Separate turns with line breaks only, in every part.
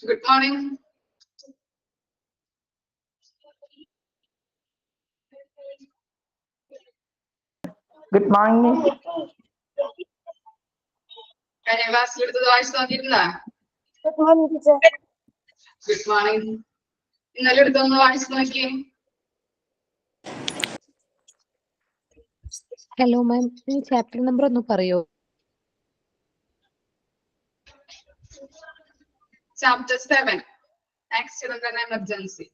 Good morning.
Good morning.
Can you ask you to the voice on it?
Good morning, teacher.
Good morning. In a little bit on the voice again.
Hello, ma'am. Chapter number ഒന്ന് പറയോ?
Chapter 7. Accident and emergency.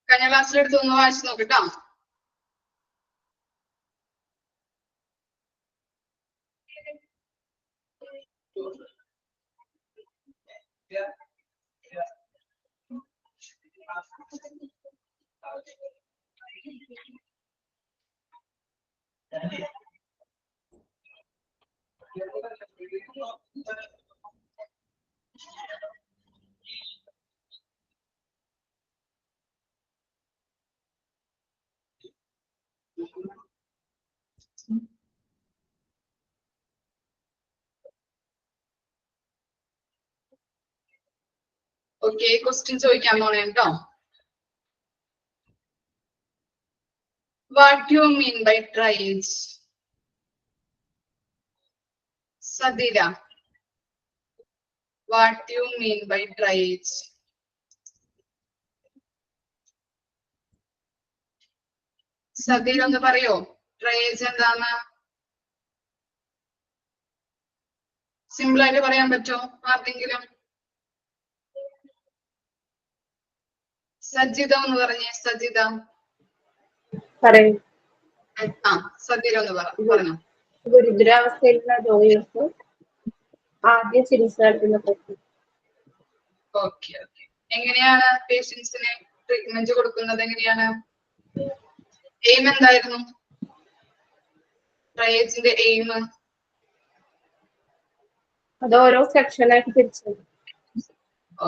Can you ask you to the voice on it? Okay, questions ചോദിക്കാൻ പോണേട്ടോ. What do you mean by triage? Sadira. What do you mean by triage? Sadira ഒന്ന് പറയോ? Triage എന്താണ്? Simple ആയിട്ട് പറയാൻ പറ്റോ ആർക്കെങ്കിലും? സജിത ഒന്ന് പറഞ്ഞേ. സജിത.
പറയൂ.
സജിത ഒന്ന് പറഞ്ഞു.
ഗുരുതരാവസ്ഥയിലുള്ള രോഗികൾക്ക് ആദ്യം ചികിത്സ നൽകുന്ന പ്രക്രിയ.
Okay okay. എങ്ങനെയാണ് പേഷ്യൻസിന് ട്രീറ്റ്മെന്റ് കൊടുക്കുന്നത്? എങ്ങനെയാണ്? എയിം എന്തായിരുന്നു? ട്രയേജിന്റെ എയിം?
അത് ഓരോ സെക്ഷനായിട്ട് തിരിച്ചു.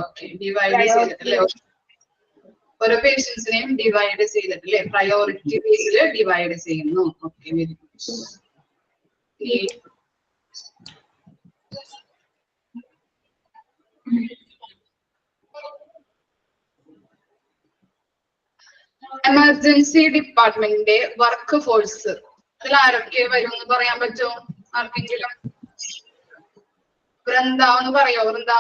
ഓക്കെ, ഡിവൈഡ് ചെയ്തിട്ടല്ലേ? ഓരോ പേഷ്യൻസിനെയും ഡിവൈഡ് ചെയ്തിട്ടല്ലേ? പ്രയോറിറ്റി ബേസിൽ ഡിവൈഡ് ചെയ്യുന്നു. Okay, very good. എമർജൻസി ഡിപ്പാർട്ട്മെന്റിന്റെ വർക്ക് ഫോഴ്സ് അതിൽ ആരൊക്കെ വരും എന്ന് പറയാൻ പറ്റുമോ ആർക്കെങ്കിലും? വൃന്ദ ഒന്ന് പറയോ? വൃന്ദ.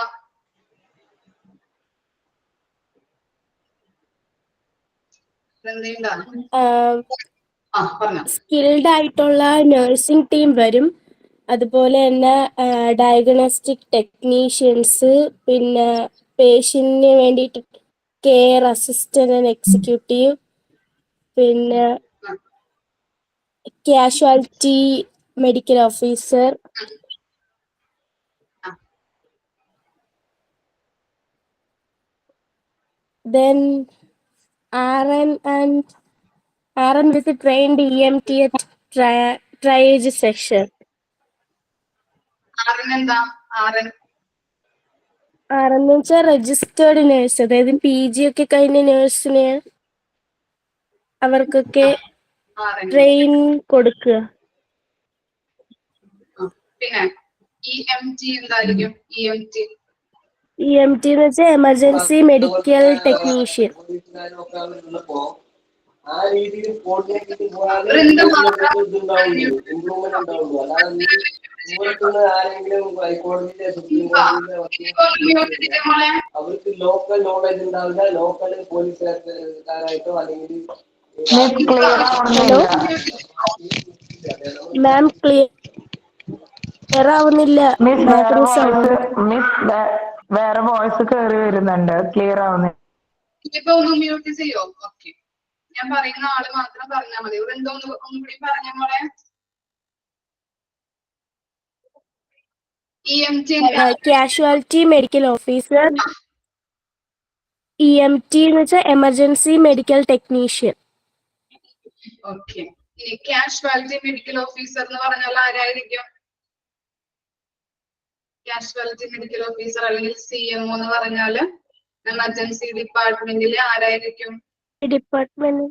സ്കിൽഡ് ആയിട്ടുള്ള നഴ്സിംഗ് ടീം വരും. അതുപോലെ തന്നെ ഡയഗ്നോസ്റ്റിക് ടെക്നീഷ്യൻസ്, പിന്നെ പേഷ്യന്റിന് വേണ്ടിയിട്ട് കെയർ അസിസ്റ്റന്റ് ആൻഡ് എക്സിക്യൂട്ടീവ്, പിന്നെ casualty medical officer, then RN with a trained EMT at triage section.
RN എന്താ? RN
എന്ന് വെച്ചാൽ രജിസ്റ്റേർഡ് നേഴ്സ്, അതായത് PG ഒക്കെ കഴിഞ്ഞ നേഴ്സിന് അവർക്കൊക്കെ ട്രെയിൻ കൊടുക്കുക.
പിന്നെ EMT എന്തായിരിക്കും?
EMT എന്ന് വെച്ചാൽ എമർജൻസി മെഡിക്കൽ ടെക്നീഷ്യൻ.
അവർക്ക് ലോക്കൽ നോളജ് ഉണ്ടാവില്ല. ലോക്കൽ പോലീസുകാരായിട്ടോ അല്ലെങ്കിൽ
മാം ക്ലിയർ ആവുന്നില്ല.
വേറെ വോയിസ് കയറി വരുന്നുണ്ട്. ക്ലിയർ ആവുന്നില്ല.
ഇപ്പൊ ഒന്ന് മ്യൂട്ട് ചെയ്യോ? ഓക്കെ, ഞാൻ പറയുന്ന ആള് മാത്രം പറഞ്ഞാൽ മതി. എന്തോ ഒന്നുകൂടി പറഞ്ഞ മോളെ.
Casualty medical officer. EMT എന്ന് വെച്ചാൽ എമർജൻസി മെഡിക്കൽ ടെക്നീഷ്യൻ.
ഓക്കെ, ഈ കാഷ്വാലിറ്റി മെഡിക്കൽ ഓഫീസർ എന്ന് പറഞ്ഞാൽ ആരായിരിക്കും? കാഷ്വാലിറ്റി മെഡിക്കൽ ഓഫീസർ അല്ലെങ്കിൽ CMO എന്ന് പറഞ്ഞാല് എമർജൻസി ഡിപ്പാർട്ട്മെന്റിൽ ആരായിരിക്കും?
ഡിപ്പാർട്ട്മെന്റ്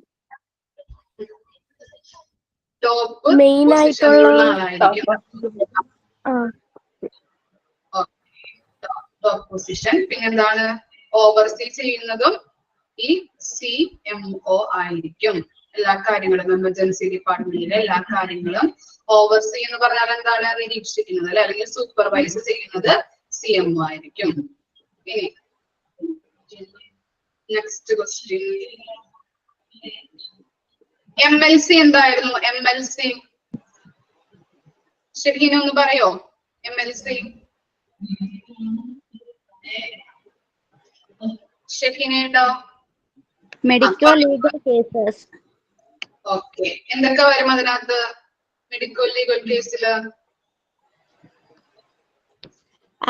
ടോപ്പ്
മെയിൻ
പൊസിഷനിലുള്ള
ആയിട്ടുള്ള
ആളായിരിക്കും.
ആ
ടോപ്പ് പൊസിഷൻ. പിന്നെന്താണ്? ഓവർസീ ചെയ്യുന്നതും ഈ CMO ആയിരിക്കും. എല്ലാ കാര്യങ്ങളും എമർജൻസി ഡിപ്പാർട്ട്മെന്റിലെ എല്ലാ കാര്യങ്ങളും ഓവർസീ എന്ന് പറഞ്ഞാൽ എന്താണ്? നിരീക്ഷിക്കുന്നത് അല്ലെ, അല്ലെങ്കിൽ സൂപ്പർവൈസ് ചെയ്യുന്നത് CMO ആയിരിക്കും. ഇനി നെക്സ്റ്റ് ക്വസ്റ്റ്യൻ, MLC എന്തായിരുന്നു? MLC ശരിക്കും ഒന്ന് പറയോ? MLC ശരിക്കുണ്ടോ?
Medico legal cases.
ഓക്കെ, എന്തൊക്കെ വരും അതിനകത്ത്? മെഡിക്കോ ലീഗൽ കേസില്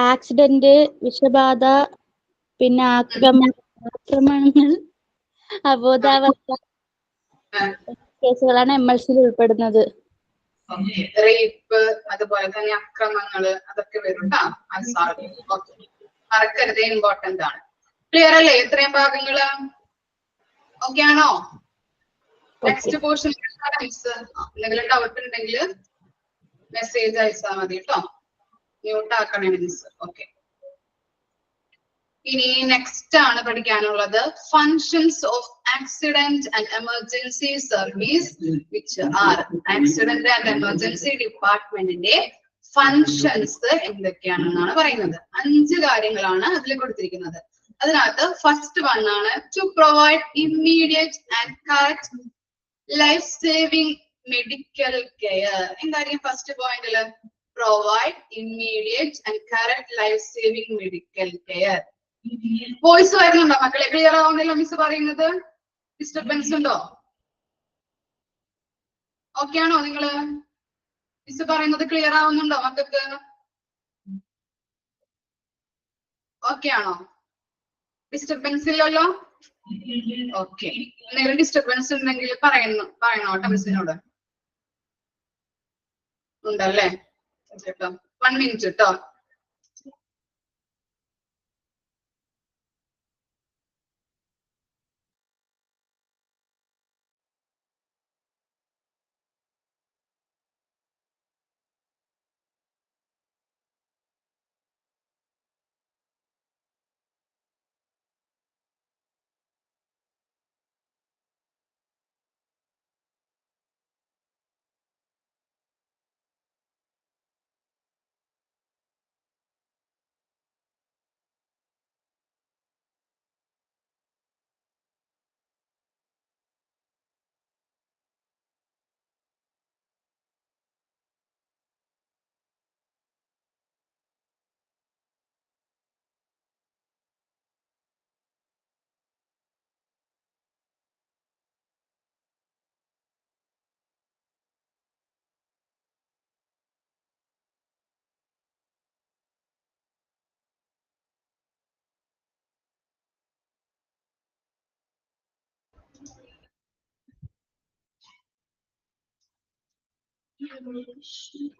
ആക്സിഡന്റ്, വിഷബാധ, പിന്നെ ആക്രമണങ്ങൾ, അബോധാവസ്ഥ കേസുകളാണ് MLC-യിൽ ഉൾപ്പെടുന്നത്.
റേപ്പ്, അതുപോലെ തന്നെ അക്രമങ്ങള്, അതൊക്കെ വരും കേട്ടോ. മറക്കരുത്, ഇമ്പോർട്ടന്റ് ആണ്. ക്ലിയർ അല്ലേ ഇത്രയും ഭാഗങ്ങള്? ഓക്കെ ആണോ? നെക്സ്റ്റ് പോർഷൻ എന്തെങ്കിലും ഡൗട്ട് ഉണ്ടെങ്കിൽ മെസ്സേജ് അയച്ചാൽ മതി കേട്ടോ. മ്യൂട്ട് ആക്കണേ മിസ്. ഓക്കെ, ഇനി നെക്സ്റ്റ് ആണ് പഠിക്കാനുള്ളത് functions of accident and emergency service which are. Accident and emergency ഡിപ്പാർട്ട്മെന്റിന്റെ ഫങ്ഷൻസ് എന്തൊക്കെയാണെന്നാണ് പറയുന്നത്. 5 കാര്യങ്ങളാണ് അതിൽ കൊടുത്തിരിക്കുന്നത്. അതിനകത്ത് ഫസ്റ്റ് വൺ ആണ് to provide immediate and correct life saving medical care. എന്തായിരിക്കും ഫസ്റ്റ് പോയിന്റില്? Provide immediate and correct life saving medical care. Voice വരുന്നുണ്ടോ മക്കളെ? ക്ലിയർ ആവുന്നില്ല മിസ് പറയുന്നത്? ഡിസ്റ്റർബൻസ് ഉണ്ടോ? ഓക്കെ ആണോ നിങ്ങള്? മിസ് പറയുന്നത് ക്ലിയർ ആവുന്നുണ്ടോ മക്കൾക്ക്? ഓക്കെ ആണോ? ഡിസ്റ്റർബൻസ് ഇല്ലല്ലോ? ഓക്കെ, എന്തെങ്കിലും ഡിസ്റ്റർബൻസ് ഉണ്ടെങ്കിൽ പറയണോട്ടോ മിസ്സിനോട്. ഉണ്ടല്ലേ? കേട്ടോ, 1 മിനിറ്റ് കേട്ടോ.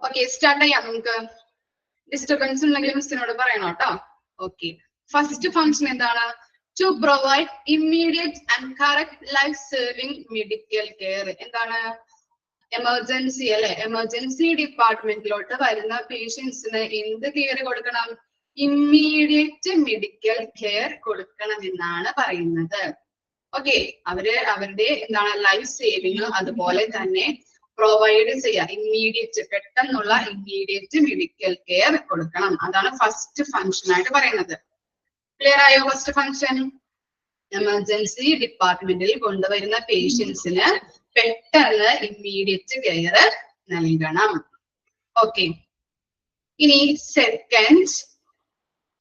ഓക്കെ, സ്റ്റാർട്ട് ചെയ്യാം നമുക്ക്. ഡിസ്റ്റർബൻസ് ഉണ്ടെങ്കിൽ മിസ്സിനോട് പറയണം കേട്ടോ. ഓക്കെ, ഫസ്റ്റ് ഫംഗ്ഷൻ എന്താണ്? To provide immediate and correct life saving medical care. എന്താണ്? എമർജൻസി അല്ലെ, എമർജൻസി ഡിപ്പാർട്ട്മെന്റിലോട്ട് വരുന്ന പേഷ്യൻസിന് എന്ത് കെയർ കൊടുക്കണം? ഇമ്മീഡിയറ്റ് മെഡിക്കൽ കെയർ കൊടുക്കണം എന്നാണ് പറയുന്നത്. ഓക്കെ, അവരുടെ എന്താണ് ലൈഫ് സേവിങ് അതുപോലെ തന്നെ പ്രൊവൈഡ് ചെയ്യാം. ഇമ്മീഡിയറ്റ്, പെട്ടെന്നുള്ള ഇമ്മീഡിയറ്റ് മെഡിക്കൽ കെയർ കൊടുക്കണം. അതാണ് ഫസ്റ്റ് ഫംഗ്ഷൻ ആയിട്ട് പറയുന്നത്. ക്ലിയർ ആയോ? ഫസ്റ്റ് ഫംഗ്ഷൻ എമർജൻസി ഡിപ്പാർട്ട്മെന്റിൽ കൊണ്ടുവരുന്ന പേഷ്യൻസിന് പെട്ടെന്ന് ഇമ്മീഡിയറ്റ് കെയർ നൽകണം. ഓക്കെ, ഇനി second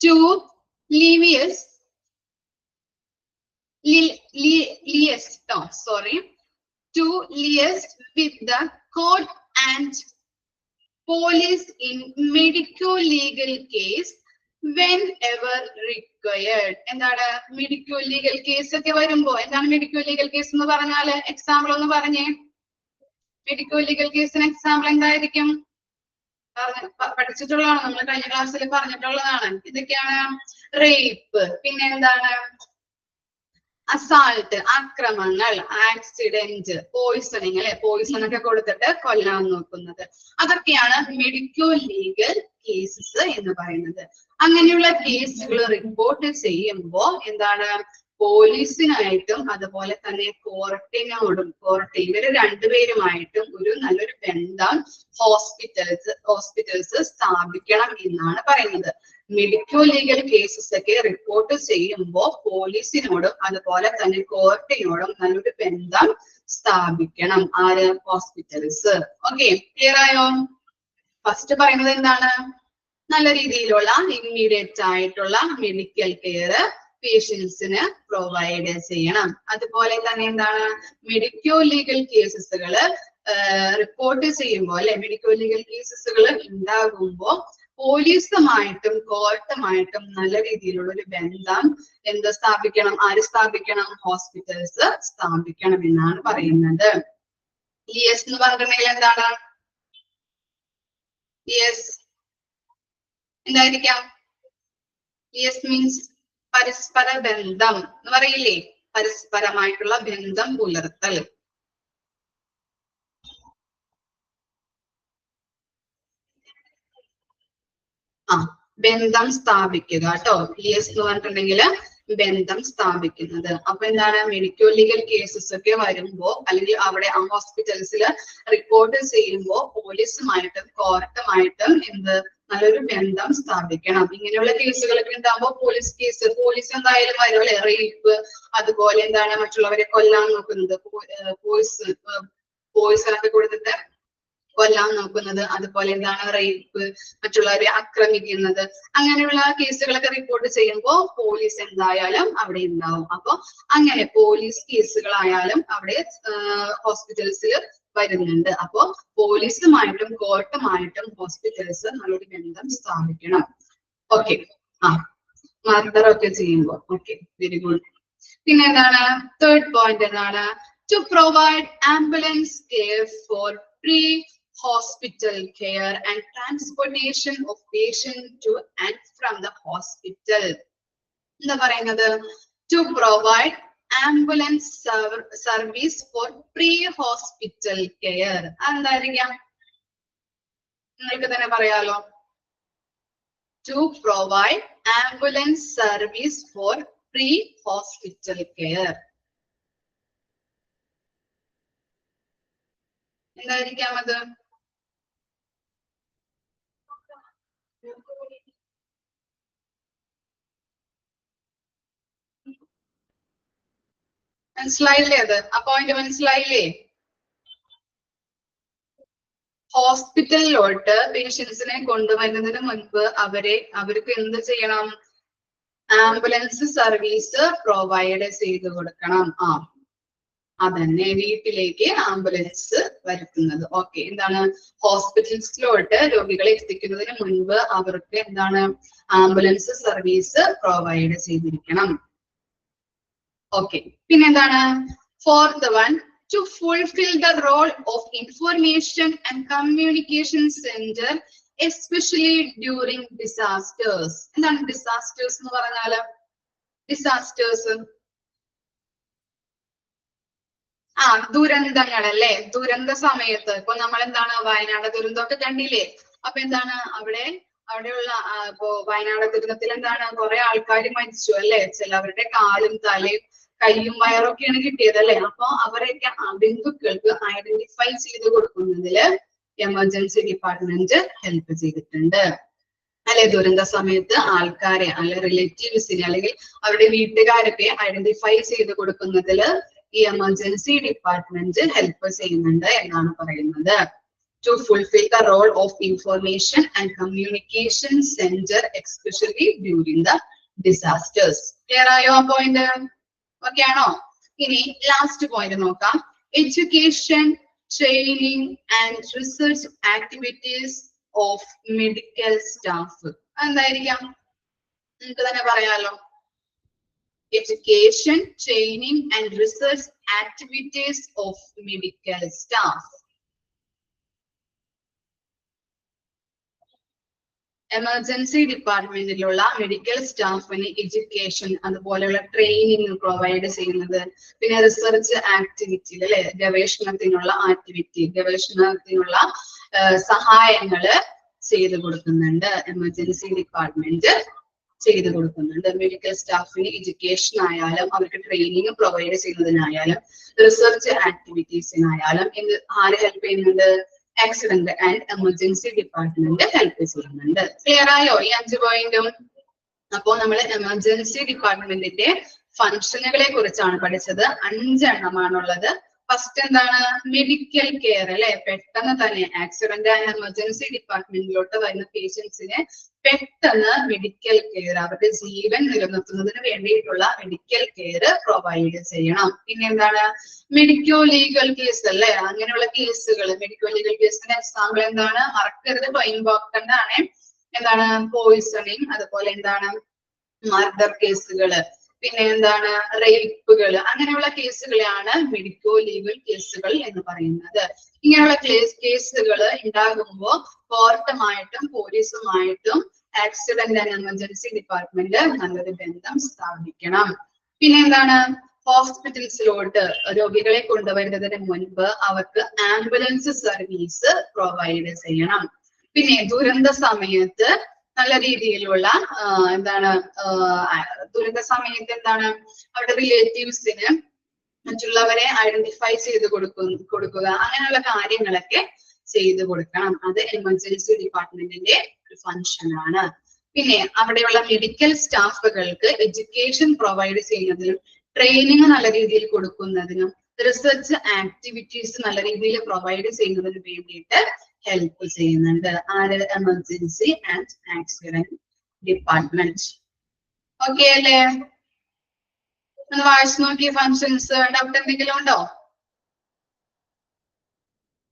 to liaise to liaise with the court and police in medico-legal case whenever required. എന്താണ് medico-legal case ഒക്കെ വരുമ്പോ? എന്താണ് medico-legal case എന്ന് പറഞ്ഞാല്? എക്സാമ്പിൾ ഒന്ന് പറഞ്ഞേ. medico-legal കേസിന് എക്സാമ്പിൾ എന്തായിരിക്കും? പഠിച്ചിട്ടുള്ളതാണ്, നമ്മൾ കഴിഞ്ഞ ക്ലാസ്സിൽ പറഞ്ഞിട്ടുള്ളതാണ്. ഇതൊക്കെയാണ് റേപ്പ്, പിന്നെ എന്താണ് അസാൾട്ട്, അക്രമങ്ങൾ, ആക്സിഡന്റ്, പോയിസണിങ് അല്ലെ, പോയിസൺ ഒക്കെ കൊടുത്തിട്ട് കൊല്ലാൻ നോക്കുന്നത്. അതൊക്കെയാണ് മെഡിക്കോ ലീഗൽ കേസസ് എന്ന് പറയുന്നത്. അങ്ങനെയുള്ള കേസുകൾ റിപ്പോർട്ട് ചെയ്യുമ്പോൾ എന്താണ് പോലീസിനായിട്ടും അതുപോലെ തന്നെ കോർട്ടിനോടും, ഇവര് രണ്ടുപേരുമായിട്ടും ഒരു നല്ലൊരു ബന്ധം ഹോസ്പിറ്റൽസ് സ്ഥാപിക്കണം എന്നാണ് പറയുന്നത്. മെഡിക്കോ ലീഗൽ കേസസ് ഒക്കെ റിപ്പോർട്ട് ചെയ്യുമ്പോൾ പോലീസിനോടും അതുപോലെ തന്നെ കോർട്ടിനോടും നല്ലൊരു ബന്ധം സ്ഥാപിക്കണം. ആര്? ഹോസ്പിറ്റൽസ്. ഓക്കെ, ക്ലിയർ ആയോ? ഫസ്റ്റ് പറയുന്നത് എന്താണ്? നല്ല രീതിയിലുള്ള ഇമ്മീഡിയറ്റ് ആയിട്ടുള്ള മെഡിക്കൽ കെയർ പേഷ്യൻസിന് പ്രൊവൈഡ് ചെയ്യണം. അതുപോലെ തന്നെ എന്താണ് മെഡിക്കോ ലീഗൽ കേസസുകള് റിപ്പോർട്ട് ചെയ്യുമ്പോൾ അല്ലെ, മെഡിക്കോ ലീഗൽ കേസസുകൾ ഉണ്ടാകുമ്പോൾ പോലീസുമായിട്ടും കോർട്ടുമായിട്ടും നല്ല രീതിയിലുള്ള ഒരു ബന്ധം എന്ത് സ്ഥാപിക്കണം? ആര് സ്ഥാപിക്കണം? ഹോസ്പിറ്റൽസ് സ്ഥാപിക്കണം എന്നാണ് പറയുന്നത്. ലിയസ് എന്ന് പറഞ്ഞിട്ടുണ്ടെങ്കിൽ എന്താണ്? ലിയസ് എന്തായിരിക്കാം? ലിയസ് മീൻസ് പരസ്പര ബന്ധം എന്ന് പറയില്ലേ, പരസ്പരമായിട്ടുള്ള ബന്ധം പുലർത്തൽ. ബന്ധം സ്ഥാപിക്കുക കേട്ടോ. ലിയസ് എന്ന് പറഞ്ഞിട്ടുണ്ടെങ്കിൽ ബന്ധം സ്ഥാപിക്കുന്നത്. അപ്പൊ എന്താണ് മെഡിക്കോ ലീഗൽ കേസസ് ഒക്കെ വരുമ്പോ അല്ലെങ്കിൽ അവിടെ ആ ഹോസ്പിറ്റൽസിൽ റിപ്പോർട്ട് ചെയ്യുമ്പോൾ പോലീസുമായിട്ടും കോർട്ടുമായിട്ടും എന്ത് നല്ലൊരു ബന്ധം സ്ഥാപിക്കണം. ഇങ്ങനെയുള്ള കേസുകളൊക്കെ ഉണ്ടാകുമ്പോൾ പോലീസ് എന്തായാലും വരും അല്ലെ. റേപ്പ്, അതുപോലെ എന്താണ് മറ്റുള്ളവരെ കൊല്ലാൻ നോക്കുന്നത്, പോയിസണൊക്കെ കൊടുത്തിട്ട് കൊല്ലാൻ നോക്കുന്നത്, അതുപോലെ എന്താണ് റേപ്പ്, മറ്റുള്ളവരെ ആക്രമിക്കുന്നത്, അങ്ങനെയുള്ള കേസുകളൊക്കെ റിപ്പോർട്ട് ചെയ്യുമ്പോൾ പോലീസ് എന്തായാലും അവിടെ ഉണ്ടാവും. അപ്പൊ അങ്ങനെ പോലീസ് കേസുകളായാലും അവിടെ ഹോസ്പിറ്റൽസിൽ വരുന്നുണ്ട്. അപ്പൊ പോലീസുമായിട്ടും കോർട്ടുമായിട്ടും ഹോസ്പിറ്റൽസ് നല്ലൊരു ബന്ധം സ്ഥാപിക്കണം. ഓക്കെ, മർഡർ ഒക്കെ ചെയ്യുമ്പോ. Okay, very good. പിന്നെ എന്താണ് തേർഡ് പോയിന്റ്? എന്താണ്? To provide ambulance care for pre hospital care and transportation of patient to and from the hospital. എന്താ പറയുന്നത്? To provide ambulance service for pre-hospital care. എന്തായിരിക്കാം? നിങ്ങൾക്ക് തന്നെ പറയാലോ. To provide ambulance service for pre-hospital care. എന്തായിരിക്കാം അത്? മനസ്സിലായില്ലേ? അത് ആ പോയിന്റ് മനസ്സിലായില്ലേ? ഹോസ്പിറ്റലിലോട്ട് പേഷ്യൻസിനെ കൊണ്ടുവരുന്നതിന് മുൻപ് അവർക്ക് എന്ത് ചെയ്യണം? ആംബുലൻസ് സർവീസ് പ്രൊവൈഡ് ചെയ്ത് കൊടുക്കണം. അതന്നെ, വീട്ടിലേക്ക് ആംബുലൻസ് വരുത്തുന്നത്. ഓക്കെ, എന്താണ് ഹോസ്പിറ്റൽസിലോട്ട് രോഗികളെ എത്തിക്കുന്നതിന് മുൻപ് അവർക്ക് എന്താണ് ആംബുലൻസ് സർവീസ് പ്രൊവൈഡ് ചെയ്തിരിക്കണം. ഓക്കെ, പിന്നെന്താണ് fourth one? To fulfil the role of information and communication centre especially during disasters. എന്താണ് ഡിസാസ്റ്റേഴ്സ് എന്ന് പറഞ്ഞാല്? ഡിസാസ്റ്റേഴ്സ് ദുരന്തങ്ങളല്ലേ. ദുരന്ത സമയത്ത് ഇപ്പൊ നമ്മൾ എന്താണ് വയനാട് ദുരന്തമൊക്കെ കണ്ടില്ലേ? അപ്പൊ എന്താണ് അവിടെയുള്ള ഇപ്പൊ വയനാട് ദുരന്തത്തിൽ എന്താണ് കുറെ ആൾക്കാർ മരിച്ചു അല്ലെ. ചിലവരുടെ കാലും തലയും കയ്യും വയറൊക്കെയാണ് കിട്ടിയത് അല്ലെ. അപ്പൊ അവരെയൊക്കെ ബന്ധുക്കൾക്ക് ഐഡന്റിഫൈ ചെയ്ത് കൊടുക്കുന്നതില് എമർജൻസി ഡിപ്പാർട്ട്മെന്റ് ഹെൽപ്പ് ചെയ്തിട്ടുണ്ട് അല്ലെ. ദുരന്ത സമയത്ത് ആൾക്കാരെ അല്ലെ റിലേറ്റീവ്സിനെ അല്ലെങ്കിൽ അവരുടെ വീട്ടുകാരൊക്കെ ഐഡന്റിഫൈ ചെയ്ത് കൊടുക്കുന്നതില് ഈ എമർജൻസി ഡിപ്പാർട്ട്മെന്റ് ഹെൽപ്പ് ചെയ്യുന്നുണ്ട് എന്നാണ് പറയുന്നത്. To fulfil the role of information and communication centre especially during the disasters. Clear ആയോ ആ പോയിന്റ്? ഓക്കെ ആണോ? ഇനി ലാസ്റ്റ് പോയിന്റ് നോക്കാം. Education, training and research activities of medical staff. എന്തായിരിക്കാം? നിങ്ങൾക്ക് തന്നെ പറയാലോ. Education, training and research activities of medical staff. Emergency ഡിപ്പാർട്ട്മെന്റിലുള്ള മെഡിക്കൽ സ്റ്റാഫിന് എഡ്യൂക്കേഷൻ അതുപോലെയുള്ള ട്രെയിനിങ് പ്രൊവൈഡ് ചെയ്യുന്നത്. പിന്നെ റിസർച്ച് ആക്ടിവിറ്റി അല്ലെ, ഗവേഷണത്തിനുള്ള ഗവേഷണത്തിനുള്ള സഹായങ്ങള് ചെയ്തു കൊടുക്കുന്നുണ്ട്. എമർജൻസി ഡിപ്പാർട്ട്മെന്റ് ചെയ്തു കൊടുക്കുന്നുണ്ട്. മെഡിക്കൽ സ്റ്റാഫിന് എഡ്യൂക്കേഷൻ ആയാലും അവർക്ക് ട്രെയിനിങ് പ്രൊവൈഡ് ചെയ്യുന്നതിനായാലും റിസർച്ച് ആക്ടിവിറ്റീസിനായാലും ആര് ഹെൽപ്പ് ചെയ്യുന്നുണ്ട്? Accident and emergency department help ചെയ്യുന്നുണ്ട്. ക്ലിയർ ആയോ ഈ 5 പോയിന്റും? അപ്പോ നമ്മൾ എമർജൻസി ഡിപ്പാർട്ട്മെന്റിന്റെ ഫംഗ്ഷനുകളെ കുറിച്ചാണ് പഠിച്ചത്. 5 എണ്ണമാണുള്ളത്. ഫസ്റ്റ് എന്താണ്? മെഡിക്കൽ കെയർ അല്ലെ, പെട്ടെന്ന് തന്നെ ആക്സിഡന്റ് ആൻഡ് എമർജൻസി ഡിപ്പാർട്ട്മെന്റിലോട്ട് വരുന്ന പേഷ്യൻസിന് പെട്ടെന്ന് മെഡിക്കൽ കെയർ, അവരുടെ ജീവൻ നിലനിർത്തുന്നതിന് വേണ്ടിയിട്ടുള്ള മെഡിക്കൽ കെയർ പ്രൊവൈഡ് ചെയ്യണം. പിന്നെ എന്താണ്? മെഡിക്കോ ലീഗൽ കേസ് അല്ലെ, അങ്ങനെയുള്ള കേസുകൾ. മെഡിക്കോ ലീഗൽ കേസിന്റെ എക്സാമ്പിൾ എന്താണ്? മറക്കരുത്, ഇമ്പോർട്ടന്റ് ആണ്. എന്താണ്? പോയിസണിങ്, അതുപോലെ എന്താണ്? മർഡർ കേസുകള്, പിന്നെ എന്താണ്? റേപ്പുകൾ, അങ്ങനെയുള്ള കേസുകളെയാണ് മെഡിക്കോ ലീഗൽ കേസുകൾ എന്ന് പറയുന്നത്. ഇങ്ങനെയുള്ള കേസുകൾ ഉണ്ടാകുമ്പോൾ കോർട്ടുമായിട്ടും പോലീസുമായിട്ടും ആക്സിഡന്റ് ആൻഡ് എമർജൻസി ഡിപ്പാർട്ട്മെന്റ് നല്ലൊരു ബന്ധം സ്ഥാപിക്കണം. പിന്നെ എന്താണ്? ഹോസ്പിറ്റൽസിലോട്ട് രോഗികളെ കൊണ്ടുവരുന്നതിന് മുൻപ് അവർക്ക് ആംബുലൻസ് സർവീസ് പ്രൊവൈഡ് ചെയ്യണം. പിന്നെ ദുരന്ത സമയത്ത് നല്ല രീതിയിലുള്ള എന്താണ്? ദുരന്ത സമയത്ത് എന്താണ്? അവരുടെ റിലേറ്റീവ്സിന് മറ്റുള്ളവരെ ഐഡന്റിഫൈ ചെയ്ത് കൊടുക്കുക, അങ്ങനെയുള്ള കാര്യങ്ങളൊക്കെ ചെയ്തു കൊടുക്കണം. അത് എമർജൻസി ഡിപ്പാർട്ട്മെന്റിന്റെ ഒരു ഫംഗ്ഷൻ ആണ്. പിന്നെ അവിടെയുള്ള മെഡിക്കൽ സ്റ്റാഫുകൾക്ക് എഡ്യൂക്കേഷൻ പ്രൊവൈഡ് ചെയ്യുന്നതിനും ട്രെയിനിങ് നല്ല രീതിയിൽ കൊടുക്കുന്നതിനും റിസർച്ച് ആക്ടിവിറ്റീസ് നല്ല രീതിയിൽ പ്രൊവൈഡ് ചെയ്യുന്നതിന് വേണ്ടിയിട്ട് ഹെൽപ്പ് ചെയ്യുന്നുണ്ട്. ആര്? Emergency and accident department. Okay അല്ലേ? ഒന്ന് വായിച്ചു നോക്കിയ ഫങ്ഷൻസ്. ഡൗട്ട് എന്തെങ്കിലും ഉണ്ടോ?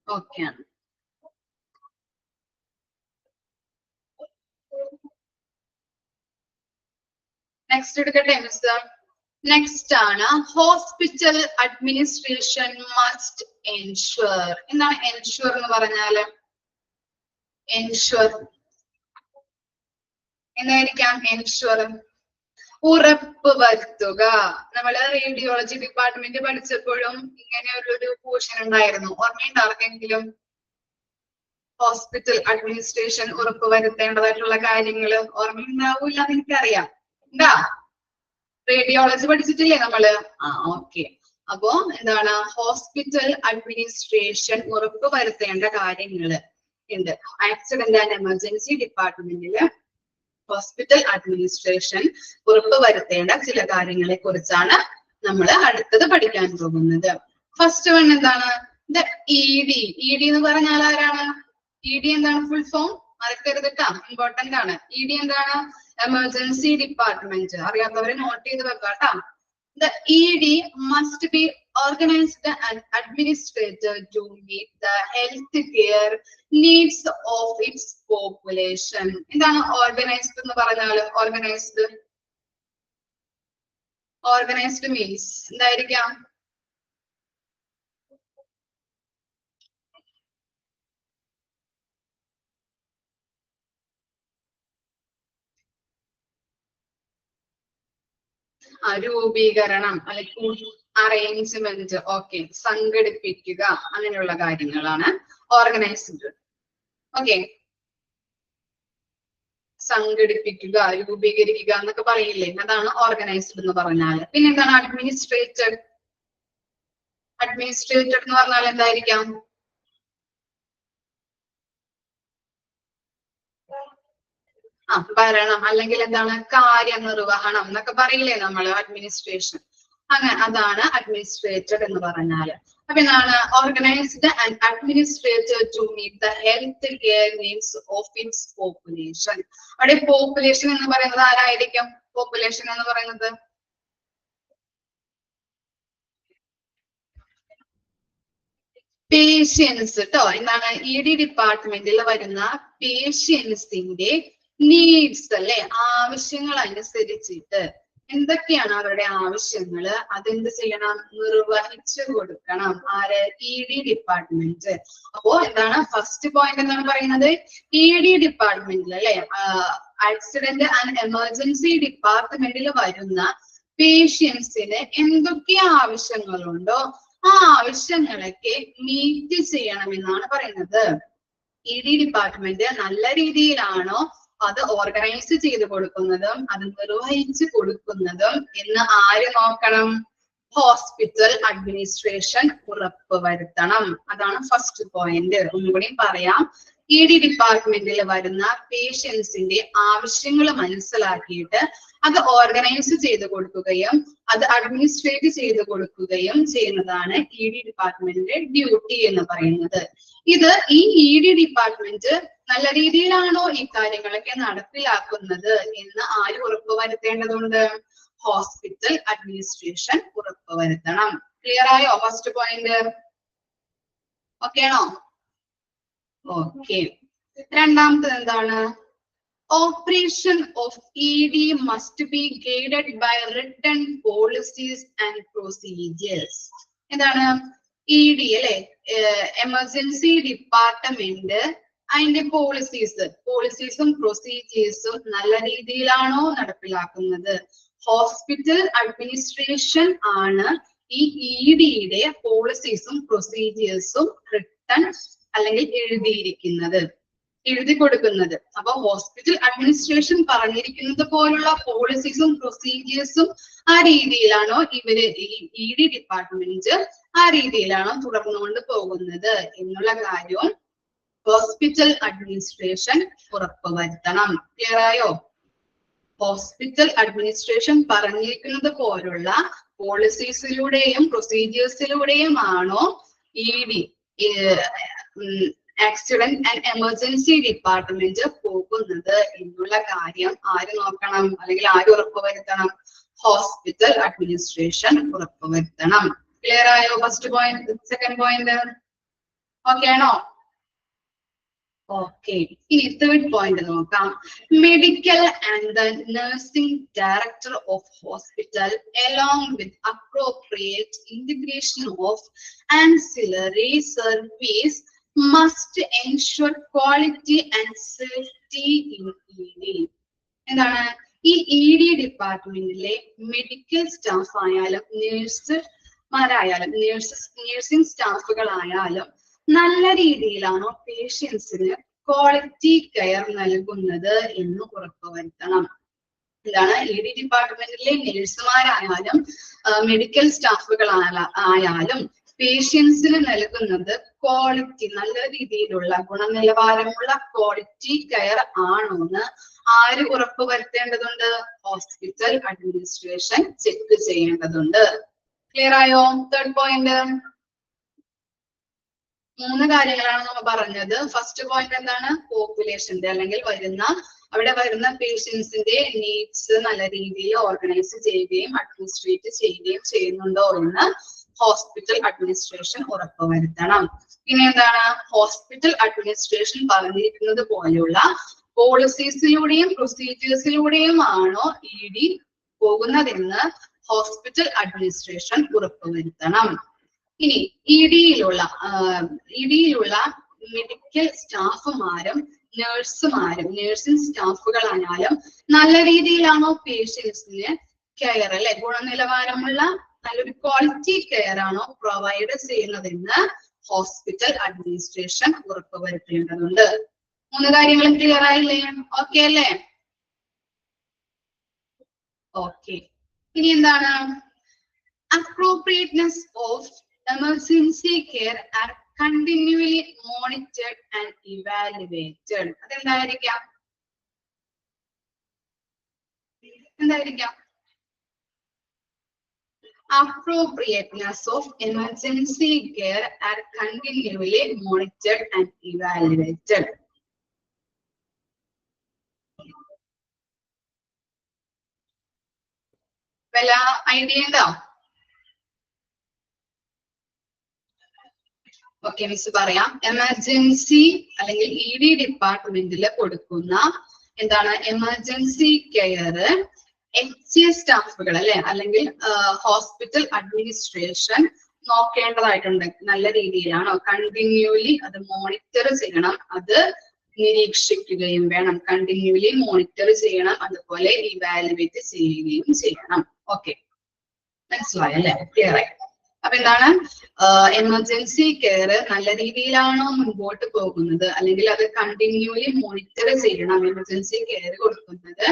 ഓക്കെ ആണ്. നെക്സ്റ്റ് എടുക്കട്ടെ മിസ്. നെക്സ്റ്റ് ആണ് ഹോസ്പിറ്റൽ അഡ്മിനിസ്ട്രേഷൻ മസ്റ്റ് എൻഷുർ. എന്താണ് എൻഷുർ എന്ന് പറഞ്ഞാല്? എൻഷുർ എന്തായിരിക്കാം? എൻഷുർ ഉറപ്പ് വരുത്തുക. നമ്മള് റേഡിയോളജി ഡിപ്പാർട്ട്മെന്റ് പഠിച്ചപ്പോഴും ഇങ്ങനെ ഒരു പോർഷൻ ഉണ്ടായിരുന്നു. ഓർമ്മയുണ്ടാർക്കെങ്കിലും? ഹോസ്പിറ്റൽ അഡ്മിനിസ്ട്രേഷൻ ഉറപ്പ് വരുത്തേണ്ടതായിട്ടുള്ള കാര്യങ്ങള് ഓർമ്മയുണ്ടാവൂല്ല എന്ന് എനിക്കറിയാം. എന്താ? റേഡിയോളജി പഠിച്ചിട്ടില്ലേ നമ്മള്? ഓക്കെ. അപ്പോ എന്താണ്? ഹോസ്പിറ്റൽ അഡ്മിനിസ്ട്രേഷൻ ഉറപ്പ് വരുത്തേണ്ട കാര്യങ്ങള് ഉണ്ട്. ആക്സിഡന്റ് ആൻഡ് എമർജൻസി ഡിപ്പാർട്ട്മെന്റില് ഹോസ്പിറ്റൽ അഡ്മിനിസ്ട്രേഷൻ ഉറപ്പ് വരുത്തേണ്ട ചില കാര്യങ്ങളെ കുറിച്ചാണ് നമ്മൾ അടുത്തത് പഠിക്കാൻ പോകുന്നത്. ഫസ്റ്റ് വൺ എന്താണ്? ED. ED എന്ന് പറഞ്ഞാൽ ആരാണ്? ED എന്താണ്? ഫുൾ ഫോം മറക്കരുത് ട്ടാ, ഇമ്പോർട്ടന്റ് ആണ്. ED എന്താണ്? Emergency department. അറിയാത്തവരെ നോട്ട് ചെയ്ത് വെക്കാട്ടാ. The ED must be organized and administrated to meet the health care needs of its population. എന്താണ് ഓർഗനൈസ്ഡ് എന്ന് പറഞ്ഞാൽ? ഓർഗനൈസ്ഡ് മീൻസ് എന്തായിരിക്കാം? രൂപീകരണം അല്ലെങ്കിൽ അറേഞ്ച്മെന്റ്. ഓക്കെ, സംഘടിപ്പിക്കുക, അങ്ങനെയുള്ള കാര്യങ്ങളാണ് ഓർഗനൈസ്ഡ്. ഓക്കെ, സംഘടിപ്പിക്കുക, രൂപീകരിക്കുക എന്നൊക്കെ പറയില്ലേ, അതാണ് ഓർഗനൈസ്ഡ് എന്ന് പറഞ്ഞാൽ. പിന്നെ എന്താണ് അഡ്മിനിസ്ട്രേറ്റഡ്? അഡ്മിനിസ്ട്രേറ്റഡ് എന്ന് പറഞ്ഞാൽ എന്തായിരിക്കാം? ഭരണം അല്ലെങ്കിൽ എന്താണ്? കാര്യനിർവഹണം എന്നൊക്കെ പറയില്ലേ നമ്മള്, അഡ്മിനിസ്ട്രേഷൻ. അങ്ങനെ അതാണ് അഡ്മിനിസ്ട്രേറ്റഡ് എന്ന് പറഞ്ഞാല്. അപ്പൊ എന്താണ്? Organised and administered to meet the health care needs of its population. അവിടെ പോപ്പുലേഷൻ എന്ന് പറയുന്നത് ആരായിരിക്കും? പോപ്പുലേഷൻ എന്ന് പറയുന്നത് പേഷ്യൻസ് ട്ടോ. എന്താണ്? ED ഡിപ്പാർട്ട്മെന്റിൽ വരുന്ന പേഷ്യൻസിന്റെ നീഡ്സ് അല്ലെ, ആവശ്യങ്ങൾ അനുസരിച്ചിട്ട് എന്തൊക്കെയാണ് അവരുടെ ആവശ്യങ്ങള് അതെന്ത് ചെയ്യണം, നിർവഹിച്ചു കൊടുക്കണം. ആര്? ED department. അപ്പോ എന്താണ് ഫസ്റ്റ് പോയിന്റ് എന്താണ് പറയുന്നത്? ED ഡിപ്പാർട്ട്മെന്റിൽ അല്ലെ, ആക്സിഡന്റ് ആൻഡ് എമർജൻസി ഡിപ്പാർട്ട്മെന്റിൽ വരുന്ന പേഷ്യൻസിന് എന്തൊക്കെ ആവശ്യങ്ങളുണ്ടോ ആ ആവശ്യങ്ങളൊക്കെ മീറ്റ് ചെയ്യണമെന്നാണ് പറയുന്നത്. ED ഡിപ്പാർട്ട്മെന്റ് നല്ല രീതിയിലാണോ അത് ഓർഗനൈസ് ചെയ്ത് കൊടുക്കുന്നതും അത് നിർവഹിച്ചു കൊടുക്കുന്നതും എന്ന് ആര് നോക്കണം? ഹോസ്പിറ്റൽ അഡ്മിനിസ്ട്രേഷൻ ഉറപ്പുവരുത്തണം. അതാണ് ഫസ്റ്റ് പോയിന്റ്. ഒന്നുകൂടി പറയാം. ED ഡിപ്പാർട്ട്മെന്റിൽ വരുന്ന പേഷ്യൻസിന്റെ ആവശ്യങ്ങൾ മനസ്സിലാക്കിയിട്ട് അത് ഓർഗനൈസ് ചെയ്ത് കൊടുക്കുകയും അത് അഡ്മിനിസ്ട്രേറ്റ് ചെയ്ത് കൊടുക്കുകയും ചെയ്യുന്നതാണ് ED ഡിപ്പാർട്ട്മെന്റിന്റെ ഡ്യൂട്ടി എന്ന് പറയുന്നത്. ഇത് ഈ ED ഡിപ്പാർട്ട്മെന്റ് നല്ല രീതിയിലാണോ ഈ കാര്യങ്ങളൊക്കെ നടപ്പിലാക്കുന്നത് എന്ന് ആര് ഉറപ്പുവരുത്തേണ്ടതുണ്ട്? ഹോസ്പിറ്റൽ അഡ്മിനിസ്ട്രേഷൻ ഉറപ്പുവരുത്തണം. ക്ലിയർ ആയോ ഫസ്റ്റ് പോയിന്റ്? ഓക്കെ ആണോ? ഓക്കെ. രണ്ടാമത്തത് എന്താണ്? Operation of ED must be guided by written policies and procedures. എന്താണ്? ED അല്ലെ, എമർജൻസി ഡിപ്പാർട്ട്മെന്റ് അതിന്റെ പോളിസീസും പ്രൊസീജിയേഴ്സും നല്ല രീതിയിലാണോ നടപ്പിലാക്കുന്നത്? ഹോസ്പിറ്റൽ അഡ്മിനിസ്ട്രേഷൻ ആണ് ഈ EDയുടെ പോളിസീസും പ്രൊസീജിയേഴ്സും റിട്ടൺ അല്ലെങ്കിൽ എഴുതി കൊടുക്കുന്നത്. അപ്പൊ ഹോസ്പിറ്റൽ അഡ്മിനിസ്ട്രേഷൻ പറഞ്ഞിരിക്കുന്നത് പോലുള്ള പോളിസീസും പ്രൊസീജിയേഴ്സും ആ രീതിയിലാണോ ഇവര് ഈ ED ഡിപ്പാർട്ട്മെന്റ് ആ രീതിയിലാണോ തുടർന്നുകൊണ്ട് പോകുന്നത് എന്നുള്ള കാര്യവും ഹോസ്പിറ്റൽ അഡ്മിനിസ്ട്രേഷൻ ഉറപ്പുവരുത്തണം. ക്ലിയർ ആയോ? ഹോസ്പിറ്റൽ അഡ്മിനിസ്ട്രേഷൻ പറഞ്ഞിരിക്കുന്നത് പോലുള്ള പോളിസീസിലൂടെയും പ്രൊസീജിയേഴ്സിലൂടെയും ആണോ ED accident and emergency department പോകുന്നത് എന്നുള്ള കാര്യം ആര് നോക്കണം അല്ലെങ്കിൽ ആര് ഉറപ്പുവരുത്തണം? ഹോസ്പിറ്റൽ അഡ്മിനിസ്ട്രേഷൻ ഉറപ്പുവരുത്തണം. ക്ലിയർ ആയോ first point? Second point okay ആണോ? ഓക്കെ. ഇനി തേർഡ് പോയിന്റ് നോക്കാം. Medical and the nursing director of hospital along with appropriate integration of ancillary service must ensure quality and safety in ED. എന്താണ്? ഈ ED ഡിപ്പാർട്ട്മെന്റിലെ medical staff ആയാലും nursing സ്റ്റാഫുകളായാലും നല്ല രീതിയിലാണോ പേഷ്യൻസിന് quality care നൽകുന്നത് എന്ന് ഉറപ്പുവരുത്തണം. എന്താണ്? ED ഡിപ്പാർട്ട്മെന്റിലെ നഴ്സുമാരായാലും മെഡിക്കൽ സ്റ്റാഫുകളായാലും പേഷ്യൻസിന് നൽകുന്നത് ക്വാളിറ്റി, നല്ല രീതിയിലുള്ള ഗുണനിലവാരമുള്ള ക്വാളിറ്റി കെയർ ആണോന്ന് ആര് ഉറപ്പുവരുത്തേണ്ടതുണ്ട്? ഹോസ്പിറ്റൽ അഡ്മിനിസ്ട്രേഷൻ ചെക്ക് ചെയ്യേണ്ടതുണ്ട്. ക്ലിയർ ആയോ? Third point. 3 കാര്യങ്ങളാണ് നമ്മൾ പറഞ്ഞത്. ഫസ്റ്റ് പോയിന്റ് എന്താണ്? പോപ്പുലേഷന്റെ അല്ലെങ്കിൽ അവിടെ വരുന്ന പേഷ്യൻസിന്റെ നീഡ്സ് നല്ല രീതിയിൽ ഓർഗനൈസ് ചെയ്യുകയും അഡ്മിനിസ്ട്രേറ്റ് ചെയ്യുകയും ചെയ്യുന്നുണ്ടോ എന്ന് ഹോസ്പിറ്റൽ അഡ്മിനിസ്ട്രേഷൻ ഉറപ്പുവരുത്തണം. പിന്നെ എന്താണ്? ഹോസ്പിറ്റൽ അഡ്മിനിസ്ട്രേഷൻ പറഞ്ഞിരിക്കുന്നത് പോലെയുള്ള പോളിസീസിലൂടെയും പ്രൊസീജിയേഴ്സിലൂടെയും ആണോ ED പോകുന്നതെന്ന് ഹോസ്പിറ്റൽ അഡ്മിനിസ്ട്രേഷൻ ഉറപ്പുവരുത്തണം. ഇനി EDയിലുള്ള മെഡിക്കൽ സ്റ്റാഫുമാരും നഴ്സിംഗ് സ്റ്റാഫുകളായാലും നല്ല രീതിയിലാണോ പേഷ്യൻസിന് കെയർ അല്ലെ, ഗുണനിലവാരമുള്ള നല്ലൊരു ക്വാളിറ്റി കെയർ ആണോ പ്രൊവൈഡ് ചെയ്യുന്നതെന്ന് ഹോസ്പിറ്റൽ അഡ്മിനിസ്ട്രേഷൻ ഉറപ്പുവരുത്തേണ്ടതുണ്ട്. 3 കാര്യങ്ങളും ക്ലിയർ ആയില്ലേ? ഓക്കെ അല്ലേ? ഓക്കെ. ഇനി എന്താണ്? appropriateness of emergency care are continually monitored and evaluated. അതെന്തായിരിക്കാം? Appropriateness of emergency care are continually monitored and evaluated. വല്ല ഐഡിയ ഉണ്ടോ? ഓക്കെ, മിസ് പറയാം. എമർജൻസി അല്ലെങ്കിൽ ED ഡിപ്പാർട്ട്മെന്റിൽ കൊടുക്കുന്ന എന്താണ് എമർജൻസി കെയർ സ്റ്റാഫുകൾ അല്ലെ, അല്ലെങ്കിൽ ഹോസ്പിറ്റൽ അഡ്മിനിസ്ട്രേഷൻ നോക്കേണ്ടതായിട്ടുണ്ട്. നല്ല രീതിയിലാണോ, കണ്ടിന്യൂലി അത് മോണിറ്റർ ചെയ്യണം, അത് നിരീക്ഷിക്കുകയും വേണം. കണ്ടിന്യൂലി മോണിറ്റർ ചെയ്യണം, അതുപോലെ ഇവാലുവേറ്റ് ചെയ്യുകയും ചെയ്യണം. ഓക്കെ, മനസ്സിലായല്ലേ? ക്ലിയർ ആയി. അപ്പൊ എന്താണ്, എമർജൻസി കെയർ നല്ല രീതിയിലാണോ മുൻപോട്ട് പോകുന്നത്, അല്ലെങ്കിൽ അത് കണ്ടിന്യൂലി മോണിറ്റർ ചെയ്യണം. എമർജൻസി കെയർ കൊടുക്കുന്നത്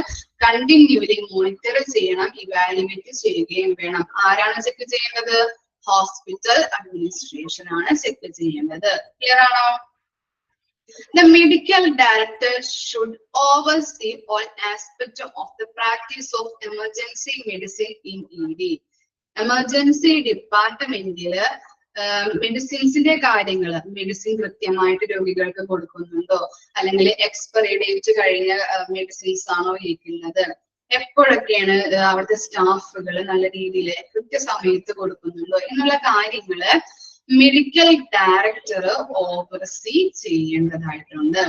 കണ്ടിന്യൂലി മോണിറ്റർ ചെയ്യണം, ഇവാലുവേറ്റ് ചെയ്യുകയും വേണം. ആരാണ് ചെക്ക് ചെയ്യേണ്ടത്? ഹോസ്പിറ്റൽ അഡ്മിനിസ്ട്രേഷൻ ആണ് ചെക്ക് ചെയ്യേണ്ടത്. ക്ലിയർ ആണോ? The medical director should oversee all aspects of the practice of emergency medicine in ED. Emergency ഡിപ്പാർട്ട്മെന്റില് മെഡിസിൻസിന്റെ കാര്യങ്ങള്, മെഡിസിൻ കൃത്യമായിട്ട് രോഗികൾക്ക് കൊടുക്കുന്നുണ്ടോ, അല്ലെങ്കിൽ എക്സ്പയറി ഡേറ്റ് കഴിഞ്ഞ മെഡിസിൻസ് ആണോ ഇരിക്കുന്നത്, എപ്പോഴൊക്കെയാണ് അവിടുത്തെ സ്റ്റാഫുകൾ നല്ല രീതിയിൽ കൃത്യസമയത്ത് കൊടുക്കുന്നുണ്ടോ എന്നുള്ള കാര്യങ്ങള് മെഡിക്കൽ ഡയറക്ടർ ഓവർസീ ചെയ്യേണ്ടതായിട്ടുണ്ട്.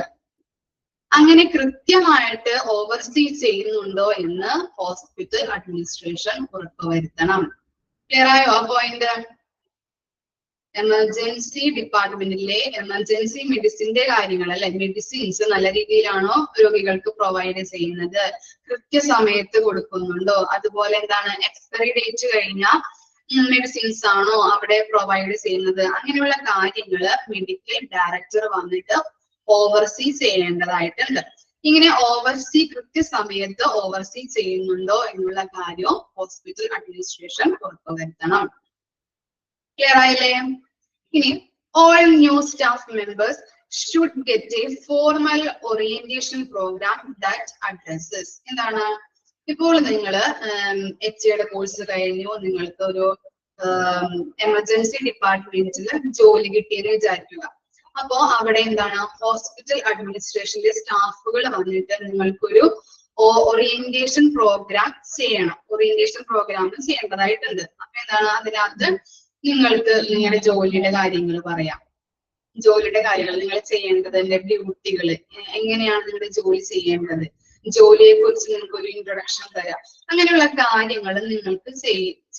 അങ്ങനെ കൃത്യമായിട്ട് ഓവർസീ ചെയ്യുന്നുണ്ടോ എന്ന് ഹോസ്പിറ്റൽ അഡ്മിനിസ്ട്രേഷൻ ഉറപ്പുവരുത്തണം. ക്ലിയർ ആയോ ആ പോയിന്റ്? എമർജൻസി ഡിപ്പാർട്ട്മെന്റിലെ എമർജൻസി മെഡിസിന്റെ കാര്യങ്ങൾ അല്ലെ, മെഡിസിൻസ് നല്ല രീതിയിലാണോ രോഗികൾക്ക് പ്രൊവൈഡ് ചെയ്യുന്നത്, കൃത്യസമയത്ത് കൊടുക്കുന്നുണ്ടോ, അതുപോലെ എന്താണ് എക്സ്പയറി ഡേറ്റ് കഴിഞ്ഞ മെഡിസിൻസ് ആണോ അവിടെ പ്രൊവൈഡ് ചെയ്യുന്നത്, അങ്ങനെയുള്ള കാര്യങ്ങള് മെഡിക്കൽ ഡയറക്ടർ വന്നിട്ട് ഓവർസീ ചെയ്യേണ്ടതായിട്ടുണ്ട്. ഇങ്ങനെ ഓവർസീ കൃത്യസമയത്ത് ഓവർസീ ചെയ്യുന്നുണ്ടോ എന്നുള്ള കാര്യവും ഹോസ്പിറ്റൽ അഡ്മിനിസ്ട്രേഷൻ ഉറപ്പുവരുത്തണം. ക്ലിയർ ആയില്ലേ? ഇനി all new staff members should get a formal orientation programme that addresses. എന്താണ്, ഇപ്പോൾ നിങ്ങൾ HAയുടെ കോഴ്സ് കഴിഞ്ഞു, നിങ്ങൾക്ക് ഒരു എമർജൻസി ഡിപ്പാർട്ട്മെന്റിൽ ജോലി കിട്ടിയെന്ന് വിചാരിക്കുക. അപ്പോ അവിടെ എന്താണ്, ഹോസ്പിറ്റൽ അഡ്മിനിസ്ട്രേഷന്റെ സ്റ്റാഫുകൾ വന്നിട്ട് നിങ്ങൾക്കൊരു ഓറിയന്റേഷൻ പ്രോഗ്രാം ചെയ്യണം, ഓറിയന്റേഷൻ പ്രോഗ്രാം ചെയ്യേണ്ടതായിട്ടുണ്ട്. അപ്പൊ എന്താണ്, അതിനകത്ത് നിങ്ങൾക്ക് നിങ്ങളുടെ ജോലിയുടെ കാര്യങ്ങൾ പറയാം, ജോലിയുടെ കാര്യങ്ങൾ നിങ്ങൾ ചെയ്യേണ്ടതിന്റെ ഡ്യൂട്ടികൾ, എങ്ങനെയാണ് നിങ്ങളുടെ ജോലി ചെയ്യേണ്ടത്, ജോലിയെ കുറിച്ച് നിങ്ങൾക്ക് ഒരു ഇൻട്രൊഡക്ഷൻ തരാം, അങ്ങനെയുള്ള കാര്യങ്ങൾ നിങ്ങൾക്ക്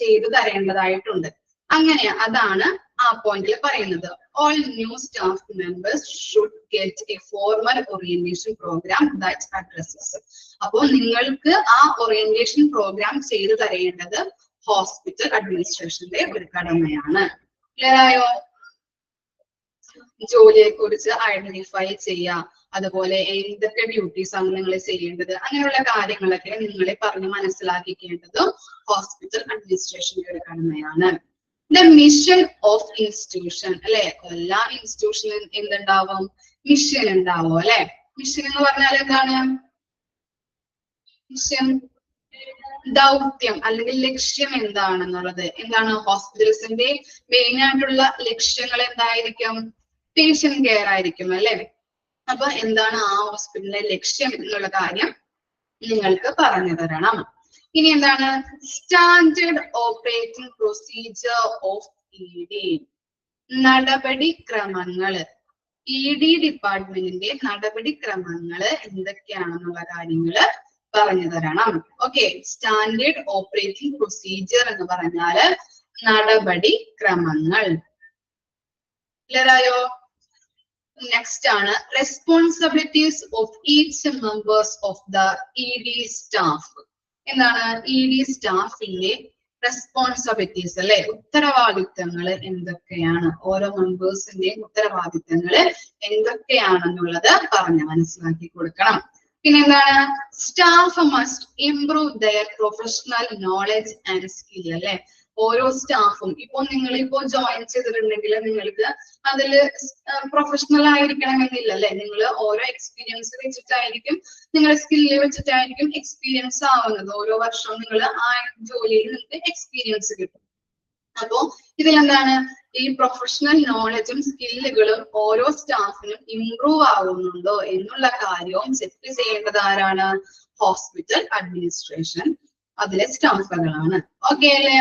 ചെയ്തു തരേണ്ടതായിട്ടുണ്ട്. അങ്ങനെ അതാണ് ആ പോയിന്റിൽ പറയുന്നത്. All new staff members should get a formal orientation programme that addresses. അപ്പോൾ നിങ്ങൾക്ക് ആ ഓറിയന്റേഷൻ പ്രോഗ്രാം ചെയ്തു തരേണ്ടത് ഹോസ്പിറ്റൽ അഡ്മിനിസ്ട്രേഷന്റെ ഒരു കടമയാണ്. ക്ലിയർ ആയോ? ജോലിയെ കുറിച്ച് ഐഡന്റിഫൈ ചെയ്യാം, അതുപോലെ എന്തൊക്കെ ഡ്യൂട്ടീസ് ആണ് നിങ്ങൾ ചെയ്യേണ്ടത്, അങ്ങനെയുള്ള കാര്യങ്ങളൊക്കെ നിങ്ങളെ പറഞ്ഞ് മനസ്സിലാക്കിക്കേണ്ടതും ഹോസ്പിറ്റൽ അഡ്മിനിസ്ട്രേഷന്റെ ഒരു കടമയാണ്. ദ മിഷൻ ഓഫ് ഇൻസ്റ്റിറ്റ്യൂഷൻ അല്ലെ, എല്ലാ ഇൻസ്റ്റിറ്റ്യൂഷനും എന്തുണ്ടാവും, മിഷൻ ഉണ്ടാവും അല്ലെ. മിഷൻ എന്ന് പറഞ്ഞാൽ എന്താണ്? മിഷൻ ദൗത്യം അല്ലെങ്കിൽ ലക്ഷ്യം എന്താണെന്നുള്ളത്. എന്താണ് ഹോസ്പിറ്റൽസിന്റെ മെയിൻ ആയിട്ടുള്ള ലക്ഷ്യങ്ങൾ എന്തായിരിക്കും? പേഷ്യന്റ് കെയർ ആയിരിക്കും അല്ലെ. അപ്പൊ എന്താണ് ആ ഹോസ്പിറ്റലിന്റെ ലക്ഷ്യം എന്നുള്ള കാര്യം നിങ്ങൾക്ക് പറഞ്ഞു തരണം. ഇനി എന്താണ് standard operating procedure of ED, നടപടിക്രമങ്ങള്. ED ഡിപ്പാർട്ട്മെന്റിന്റെ നടപടിക്രമങ്ങള് എന്തൊക്കെയാണെന്നുള്ള കാര്യങ്ങള് പറഞ്ഞു തരണം. ഓക്കെ, സ്റ്റാൻഡേർഡ് ഓപ്പറേറ്റിംഗ് പ്രൊസീജിയർ എന്ന് പറഞ്ഞാല് നടപടിക്രമങ്ങൾ. ക്ലിയർ ആയോ? നെക്സ്റ്റ് ആണ് responsibilities of each members of the ED staff. എന്താണ് ED സ്റ്റാഫിന്റെ റെസ്പോൺസിബിലിറ്റീസ് അല്ലെ, ഉത്തരവാദിത്തങ്ങൾ എന്തൊക്കെയാണ്, ഓരോ മെമ്പേഴ്സിന്റെയും ഉത്തരവാദിത്തങ്ങൾ എന്തൊക്കെയാണെന്നുള്ളത് പറഞ്ഞ് മനസ്സിലാക്കി കൊടുക്കണം. പിന്നെ എന്താണ് staff must improve their professional knowledge and skill അല്ലെ. ഓരോ സ്റ്റാഫും ഇപ്പൊ നിങ്ങളിപ്പോ ജോയിൻ ചെയ്തിട്ടുണ്ടെങ്കിൽ നിങ്ങൾക്ക് അതില് പ്രൊഫഷണൽ ആയിരിക്കണം എന്നില്ല അല്ലെ. നിങ്ങൾ ഓരോ എക്സ്പീരിയൻസ് വെച്ചിട്ടായിരിക്കും, നിങ്ങളുടെ സ്കില്ല് വെച്ചിട്ടായിരിക്കും എക്സ്പീരിയൻസ് ആവുന്നത്. ഓരോ വർഷവും നിങ്ങൾ ആ ജോലിയിൽ നിങ്ങൾക്ക് എക്സ്പീരിയൻസ് കിട്ടും. അപ്പോ ഇതിലെന്താണ് ഈ പ്രൊഫഷണൽ നോളജും സ്കില്ലുകളും ഓരോ സ്റ്റാഫിനും ഇംപ്രൂവ് ആവുന്നുണ്ടോ എന്നുള്ള കാര്യവും ചെക്ക് ചെയ്യേണ്ടത് ആരാണ്? ഹോസ്പിറ്റൽ അഡ്മിനിസ്ട്രേഷൻ, അതിലെ സ്റ്റാഫുകളാണ്. ഓക്കെ അല്ലേ?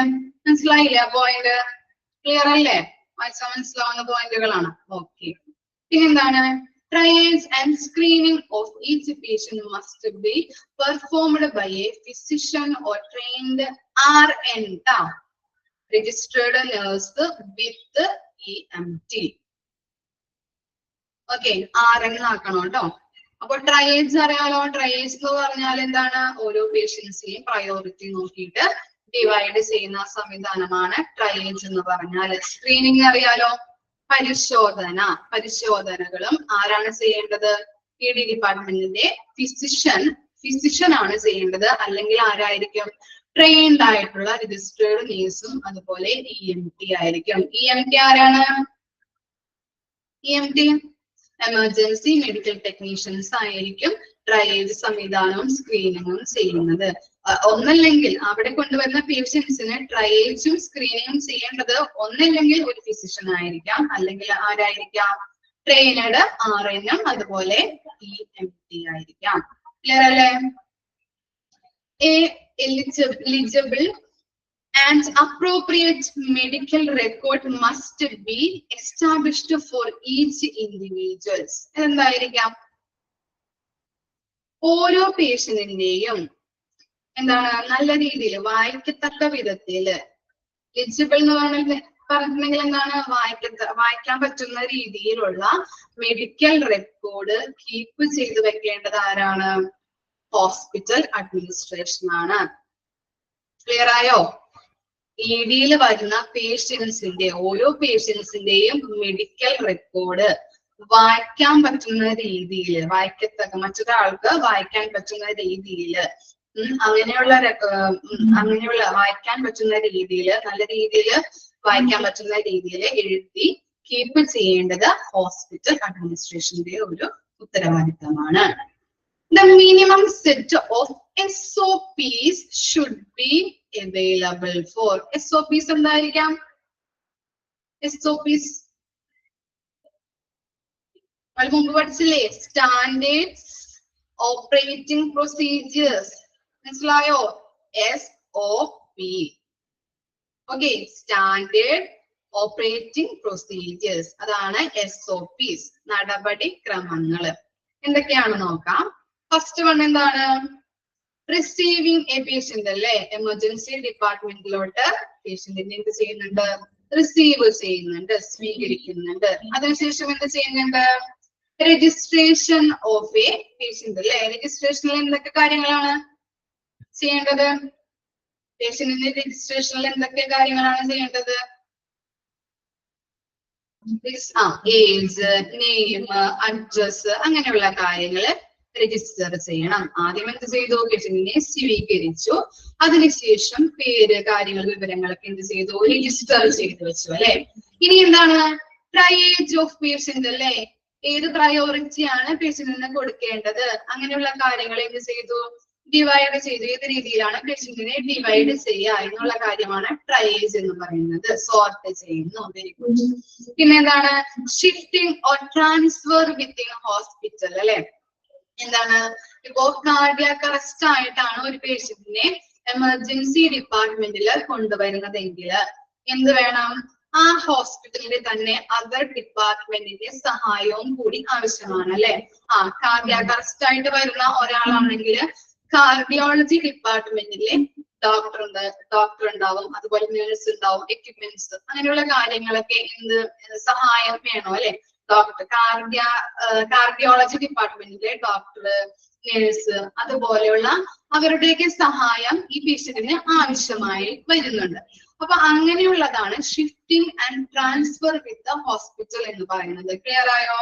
മനസ്സിലായില്ലേ ആ പോയിന്റ്? ക്ലിയർ അല്ലേ? മനസ്സിലാവുന്ന പോയിന്റുകളാണ്. ഓക്കെ, പിന്നെന്താണ് Triage and screening of each patient must be performed by a physician or trained RN, registered nurse with EMT. Okay, RN ആക്കണം കേട്ടോ. അപ്പൊ ട്രയേജ് അറിയാലോ. ട്രയേജ് എന്ന് പറഞ്ഞാൽ എന്താണ്? ഓരോ പേഷ്യൻസിനെയും പ്രയോറിറ്റി നോക്കിയിട്ട് ഡിവൈഡ് ചെയ്യുന്ന സംവിധാനമാണ് ട്രയേജ് എന്ന് പറഞ്ഞാൽ. സ്ക്രീനിങ് അറിയാലോ. പരിശോധനകളും ആരാണ് ചെയ്യേണ്ടത്? ED ഡിപ്പാർട്ട്മെന്റിന്റെ ഫിസിഷ്യൻ ആണ് ചെയ്യേണ്ടത്. അല്ലെങ്കിൽ ആരായിരിക്കും? ട്രെയിൻഡ് ആയിട്ടുള്ള രജിസ്റ്റേർഡ് നേഴ്സും അതുപോലെ EMT ആയിരിക്കും. EMT ആരാണ്? EMT എമർജൻസി മെഡിക്കൽ ടെക്നീഷ്യൻസ് ആയിരിക്കും ട്രയേജ് സംവിധാനവും സ്ക്രീനിങ്ങും ചെയ്യുന്നത്. ഒന്നല്ലെങ്കിൽ അവിടെ കൊണ്ടുവരുന്ന പേഷ്യൻസിന് ട്രയേജും സ്ക്രീനിങ്ങും ചെയ്യേണ്ടത് ഒന്നല്ലെങ്കിൽ ഒരു ഫിസിഷ്യൻ ആയിരിക്കാം, അല്ലെങ്കിൽ ആരായിരിക്കാം? ട്രെയിനഡ് RN അതുപോലെ EMT ആയിരിക്കാം. ക്ലിയർ അല്ലേ? Eligible and appropriate medical record must be established for each individuals. എന്തായിരിക്കാം? ഓരോ പേഷ്യന്റിന്റെയും എന്താണ് നല്ല രീതിയിൽ വായിക്കത്തക്ക വിധത്തില് എലിജിബിൾ എന്ന് പറഞ്ഞിട്ടുണ്ടെങ്കിൽ എന്താണ്? വായിക്കാൻ പറ്റുന്ന രീതിയിലുള്ള മെഡിക്കൽ റെക്കോർഡ് കീപ്പ് ചെയ്ത് വെക്കേണ്ടത് ആരാണ്? ഹോസ്പിറ്റൽ അഡ്മിനിസ്ട്രേഷൻ ആണ്. ക്ലിയർ ആയോ? EDയിൽ വരുന്ന പേഷ്യൻസിന്റെ ഓരോ പേഷ്യൻസിന്റെയും മെഡിക്കൽ റെക്കോർഡ് വായിക്കാൻ പറ്റുന്ന രീതിയിൽ, മറ്റൊരാൾക്ക് വായിക്കാൻ പറ്റുന്ന രീതിയിൽ, അങ്ങനെയുള്ള വായിക്കാൻ പറ്റുന്ന രീതിയിൽ, നല്ല രീതിയിൽ വായിക്കാൻ പറ്റുന്ന രീതിയിൽ എഴുതി കീപ്പ് ചെയ്യേണ്ടത് ഹോസ്പിറ്റൽ അഡ്മിനിസ്ട്രേഷന്റെ ഒരു ഉത്തരവാദിത്തമാണ്. The minimum set of SOPs should be available for. SOPs എന്തായിരിക്കാം? SOPs മുമ്പ് പഠിച്ചില്ലേ? Standards operating procedures. മനസ്സിലായോ? SOP. Okay, standard operating procedures, അതാണ് SOPs. നടപടിക്രമങ്ങൾ എന്തൊക്കെയാണ് നോക്കാം. ഫസ്റ്റ് വൺ എന്താണ്? റിസീവിംഗ് എ പേഷ്യന്റ് അല്ലേ? എമർജൻസി ഡിപ്പാർട്ട്മെന്റിലോട്ട് പേഷ്യന്റിനെ എന്ത് ചെയ്യുന്നുണ്ട്? റിസീവ് ചെയ്യുന്നുണ്ട്, സ്വീകരിക്കുന്നുണ്ട്. അതിനുശേഷം എന്ത് ചെയ്യുന്നുണ്ട്? രജിസ്ട്രേഷൻ ഓഫ് എ പേഷ്യന്റ് അല്ലേ? രജിസ്ട്രേഷനിൽ എന്തൊക്കെ കാര്യങ്ങളാണ് ചെയ്യേണ്ടത്? പേഷ്യന്റിന്റെ രജിസ്ട്രേഷനിൽ എന്തൊക്കെ കാര്യങ്ങളാണ് ചെയ്യേണ്ടത്? ഏജ്, നെയിം, അഡ്രസ്, അങ്ങനെയുള്ള കാര്യങ്ങള് രജിസ്റ്റർ ചെയ്യണം. ആദ്യം എന്ത് ചെയ്തു? പേഷ്യന്റിനെ സ്വീകരിച്ചു. അതിനുശേഷം പേര്, കാര്യങ്ങൾ, വിവരങ്ങളൊക്കെ എന്ത് ചെയ്തു? രജിസ്റ്റർ ചെയ്ത് വെച്ചു അല്ലെ? ഇനി എന്താണ്? ട്രയേജ് ഓഫ് പേഷ്യന്റ് അല്ലെ? ഏത് പ്രയോറിറ്റിയാണ് പേഷ്യന്റിന് കൊടുക്കേണ്ടത്? അങ്ങനെയുള്ള കാര്യങ്ങൾ എന്ത് ചെയ്തു? ഡിവൈഡ് ചെയ്തു. ഏത് രീതിയിലാണ് പേഷ്യന്റിനെ ഡിവൈഡ് ചെയ്യുക എന്നുള്ള കാര്യമാണ് ട്രയേജ് എന്ന് പറയുന്നത്. സോർട്ട് ചെയ്യുന്നു. Very good. പിന്നെ എന്താണ്? Shifting or transfer within hospital അല്ലെ? എന്താണ്? ഇപ്പോ കാർഡിയാക് അറസ്റ്റ് ആയിട്ടാണ് ഒരു പേഷ്യന്റിനെ എമർജൻസി ഡിപ്പാർട്ട്മെന്റിൽ കൊണ്ടുവരുന്നതെങ്കിൽ എന്ത് വേണം? ആ ഹോസ്പിറ്റലിൽ തന്നെ അതർ ഡിപ്പാർട്ട്മെന്റിന്റെ സഹായവും കൂടി ആവശ്യമാണ് അല്ലെ? കാർഡിയാക് അറസ്റ്റ് ആയിട്ട് വരുന്ന ഒരാളാണെങ്കിൽ കാർഡിയോളജി ഡിപ്പാർട്ട്മെന്റിലെ ഡോക്ടർ ഉണ്ടാവും, അതുപോലെ നേഴ്സ് ഉണ്ടാവും, എക്യുപ്മെന്റ്സ്, അങ്ങനെയുള്ള കാര്യങ്ങളൊക്കെ എന്ത് സഹായം വേണോ അല്ലെ? കാർഡിയോളജി ഡിപ്പാർട്ട്മെന്റിലെ ഡോക്ടർ, നേഴ്സ്, അതുപോലെയുള്ള അവരുടെയൊക്കെ സഹായം ഈ പേഷ്യന്റിന് ആവശ്യമായി വരുന്നുണ്ട്. അപ്പൊ അങ്ങനെയുള്ളതാണ് shifting and transfer with the hospital എന്ന് പറയുന്നത്. ക്ലിയർ ആയോ?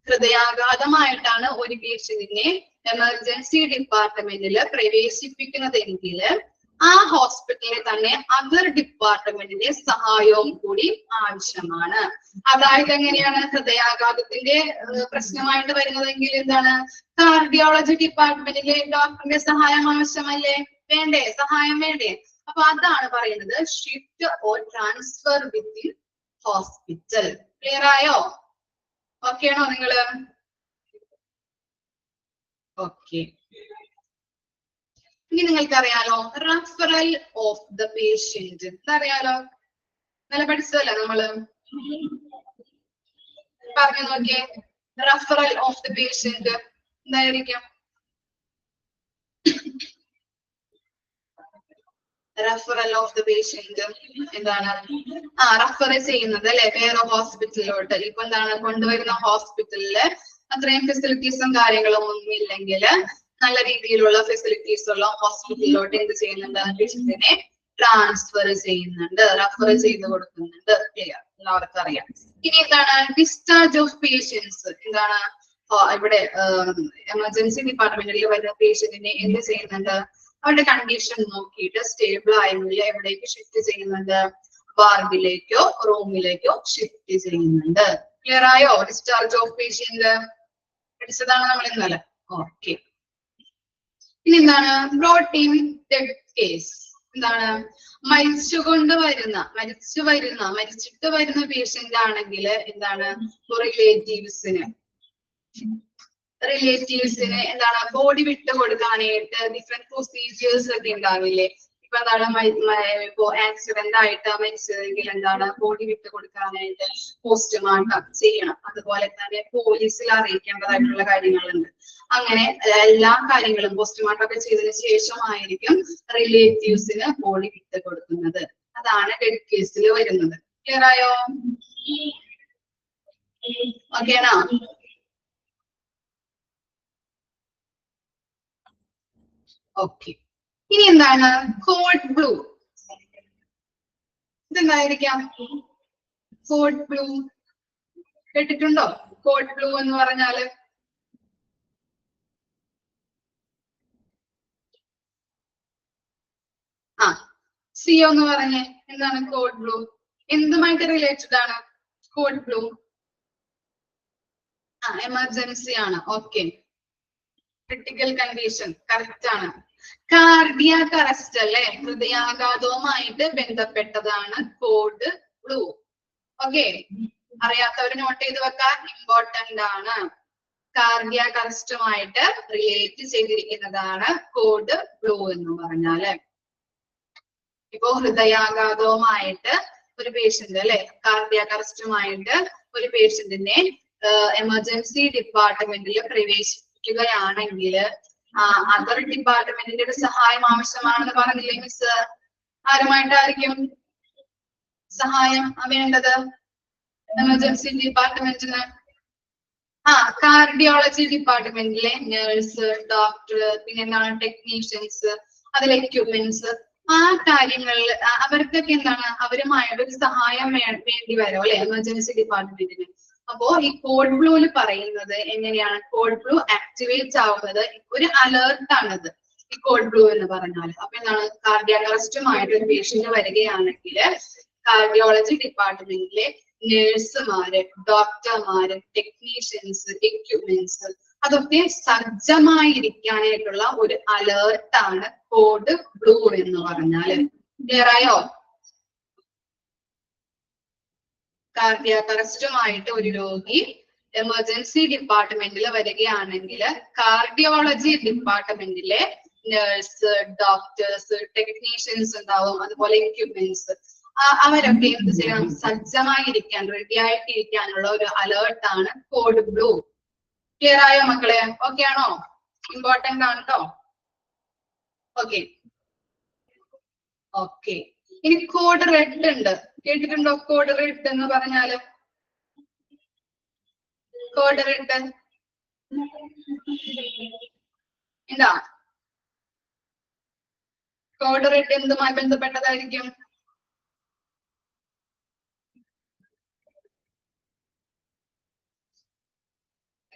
ഹൃദയാഘാതമായിട്ടാണ് ഒരു പേഷ്യന്റിനെ എമർജൻസി ഡിപ്പാർട്ട്മെന്റിൽ പ്രവേശിപ്പിക്കുന്നതെങ്കിൽ ആ ഹോസ്പിറ്റലിൽ തന്നെ അതർ ഡിപ്പാർട്ട്മെന്റിന്റെ സഹായവും കൂടി ആവശ്യമാണ്. അതായത് എങ്ങനെയാണ്? ഹൃദയാഘാതത്തിന്റെ പ്രശ്നമായിട്ട് വരുന്നതെങ്കിൽ എന്താണ്? കാർഡിയോളജി ഡിപ്പാർട്ട്മെന്റിലെ ഡോക്ടറിന്റെ സഹായം ആവശ്യമല്ലേ? വേണ്ടേ? സഹായം വേണ്ടേ? അപ്പൊ അതാണ് പറയുന്നത് shift or transfer within hospital. Clear ആയോ? ഓക്കെ ആണോ നിങ്ങള്? ഓക്കെ. ഇനി നിങ്ങൾക്കറിയാലോ റഫറൽ ഓഫ് ദ പേഷ്യന്റ്. അറിയാലോ? നല്ല പഠിച്ചതല്ലേ നമ്മള്? പറഞ്ഞു നോക്കിയേ. റഫറൽ ഓഫ് ദ പേഷ്യന്റ് എന്തായിരിക്കും? റഫറൽ ഓഫ് ദ പേഷ്യന്റ് എന്താണ്? റഫർ ചെയ്യുന്നത് അല്ലെ വേറെ ഹോസ്പിറ്റലിലോട്ട്. ഇപ്പൊ എന്താണ് കൊണ്ടുവരുന്ന ഹോസ്പിറ്റലില് അത്രയും ഫെസിലിറ്റീസും കാര്യങ്ങളും ഒന്നും ഇല്ലെങ്കിൽ നല്ല രീതിയിലുള്ള ഫെസിലിറ്റീസ് ഉള്ള ഹോസ്പിറ്റലിലോട്ട് എന്ത് ചെയ്യുന്നുണ്ട്? പേഷ്യന്റിനെ ട്രാൻസ്ഫർ ചെയ്യുന്നുണ്ട്, റഫർ ചെയ്ത് കൊടുക്കുന്നുണ്ട്. ക്ലിയർ, എല്ലാവർക്കും അറിയാം. ഇനി എന്താണ് ഡിസ്ചാർജ് ഓഫ് പേഷ്യൻസ്? എന്താണ് ഇവിടെ എമർജൻസി ഡിപ്പാർട്ട്മെന്റിൽ വരുന്ന പേഷ്യന്റിനെ എന്ത് ചെയ്യുന്നുണ്ട്? അവരുടെ കണ്ടീഷൻ നോക്കിയിട്ട് സ്റ്റേബിൾ ആയെങ്കിൽ എവിടേക്ക് ഷിഫ്റ്റ് ചെയ്യുന്നുണ്ട്? വാർഡിലേക്കോ റൂമിലേക്കോ ഷിഫ്റ്റ് ചെയ്യുന്നുണ്ട്. ക്ലിയർ ആയോ? ഡിസ്ചാർജ് ഓഫ് പേഷ്യന്റ് പഠിച്ചതാണ് നമ്മൾ ഇന്നലെ. ഓക്കെ. ഇനി എന്താണ് ബ്രോട്ട് ഇൻ ഡെഡ് കേസ്? എന്താണ് മരിച്ചിട്ട് വരുന്ന പേഷ്യന്റ് ആണെങ്കിൽ എന്താണ് റിലേറ്റീവ്സിന് എന്താണ് ബോഡി വിട്ട് കൊടുക്കാനായിട്ട് ഡിഫറെന്റ് പ്രൊസീജിയേഴ്സ് ഒക്കെ ഉണ്ടാവില്ലേ? ഇപ്പൊ എന്താണ് ഇപ്പോ ആക്സിഡന്റ് ആയിട്ട് മരിച്ചതെങ്കിൽ എന്താണ് ബോഡി വിട്ട് കൊടുക്കാനായിട്ട് പോസ്റ്റ്മോർട്ടം ചെയ്യണം. അതുപോലെ തന്നെ പോലീസിൽ അറിയിക്കേണ്ടതായിട്ടുള്ള കാര്യങ്ങളുണ്ട്. അങ്ങനെ എല്ലാ കാര്യങ്ങളും പോസ്റ്റ്മോർട്ടം ഒക്കെ ചെയ്തതിനു ശേഷമായിരിക്കും റിലേറ്റീവ്സിന് ബോഡി വിട്ട് കൊടുക്കുന്നത്. അതാണ് ഡെഡ് കേസിൽ വരുന്നത്. ക്ലിയർ ആയോ? ഓക്കെയാണോ? ഓക്കെ. ഇനി എന്താണ് കോഡ് ബ്ലൂ? ഇതെന്തായിരിക്കാം? കോഡ് ബ്ലൂ കേട്ടിട്ടുണ്ടോ? കോഡ് ബ്ലൂ എന്ന് പറഞ്ഞാല് സിഒ എന്ന് പറഞ്ഞേ എന്താണ് കോഡ് ബ്ലൂ? എന്തുമായിട്ട് റിലേറ്റഡ് ആണ് കോഡ് ബ്ലൂ? എമർജൻസി ആണ്. ഓക്കെ. ക്രിട്ടിക്കൽ കണ്ടീഷൻ കറക്റ്റ് ആണ്. കാർഡിയാക് അറസ്റ്റ് അല്ലെ, ഹൃദയാഘാതവുമായിട്ട് ബന്ധപ്പെട്ടതാണ് കോഡ് ബ്ലൂ. ഓക്കെ, അറിയാത്തവർ നോട്ട് ചെയ്ത് വെക്കാൻ ഇമ്പോർട്ടന്റ് ആണ്. കാർഡിയാക് അറസ്റ്റുമായിട്ട് റിലേറ്റ് ചെയ്തിരിക്കുന്നതാണ് കോഡ് ബ്ലൂ എന്ന് പറഞ്ഞാല്. ഇപ്പോ ഹൃദയാഘാതവുമായിട്ട് ഒരു പേഷ്യന്റ് അല്ലെ, കാർഡിയാക് അറസ്റ്റുമായിട്ട് ഒരു പേഷ്യന്റിനെ എമർജൻസി ഡിപ്പാർട്ട്മെന്റിൽ പ്രവേശിപ്പിക്കുകയാണെങ്കിൽ അതർ ഡിപ്പാർട്ട്മെന്റിന്റെ ഒരു സഹായം ആവശ്യമാണെന്ന് പറഞ്ഞില്ലേ മിസ്? ആരുമായിട്ടായിരിക്കും സഹായം വേണ്ടത് എമർജൻസി ഡിപ്പാർട്ട്മെന്റിന്? കാർഡിയോളജി ഡിപ്പാർട്ട്മെന്റിലെ നേഴ്സ്, ഡോക്ടർ, പിന്നെ എന്താണ് ടെക്നീഷ്യൻസ്, അതിലെ എക്യുപ്മെന്റ്സ്, ആ കാര്യങ്ങളിൽ അവർക്കൊക്കെ എന്താണ് അവരുമായിട്ട് ഒരു സഹായം വേണ്ടി വരും അല്ലെ എമർജൻസി ഡിപ്പാർട്ട്മെന്റിന്. അപ്പോ ഈ കോഡ് ബ്ലൂല് പറയുന്നത് എങ്ങനെയാണ് കോഡ് ബ്ലൂ ആക്ടിവേറ്റ് ആവുന്നത്? ഒരു അലേർട്ട് ആണത് ഈ കോഡ് ബ്ലൂ എന്ന് പറഞ്ഞാൽ. അപ്പൊ എന്താണ് കാർഡിയാക് അറസ്റ്റുമായിട്ട് ഒരു പേഷ്യന്റ് വരികയാണെങ്കിൽ കാർഡിയോളജി ഡിപ്പാർട്ട്മെന്റിലെ നേഴ്സുമാര്, ഡോക്ടർമാര്, ടെക്നീഷ്യൻസ്, എക്യുപ്മെന്റ്സ് അതൊക്കെ സജ്ജമായിരിക്കാനായിട്ടുള്ള ഒരു അലേർട്ടാണ് കോഡ് ബ്ലൂ എന്ന് പറഞ്ഞാല്. ക്ലിയർ ആയോ? കാർഡിയാക് അറസ്റ്റുമായിട്ട് ഒരു രോഗി എമർജൻസി ഡിപ്പാർട്ട്മെന്റിൽ വരികയാണെങ്കിൽ കാർഡിയോളജി ഡിപ്പാർട്ട്മെന്റിലെ നേഴ്സ്, ഡോക്ടേഴ്സ്, ടെക്നീഷ്യൻസ് ഉണ്ടാവും, അതുപോലെ എക്യുപ്മെന്റ്സ്, അവരൊക്കെ എന്ത് ചെയ്യണം? സജ്ജമായിരിക്കാൻ, റെഡി ആയിട്ടിരിക്കാനുള്ള ഒരു അലേർട്ടാണ് കോഡ് ബ്ലൂ. ക്ലിയർ ആയോ മക്കളെ? ഓക്കെ ആണോ? ഇമ്പോർട്ടന്റ് ആണ് കേട്ടോ. Okay okay. ഇനി കോഡ് റെഡ് ഉണ്ട്, കേട്ടിട്ടുണ്ടോ? കോഡ് റെഡ് എന്ന് പറഞ്ഞാല് കോഡ് റെഡ് എന്താ? കോഡ് റെഡ് എന്തുമായി ബന്ധപ്പെട്ടതായിരിക്കും?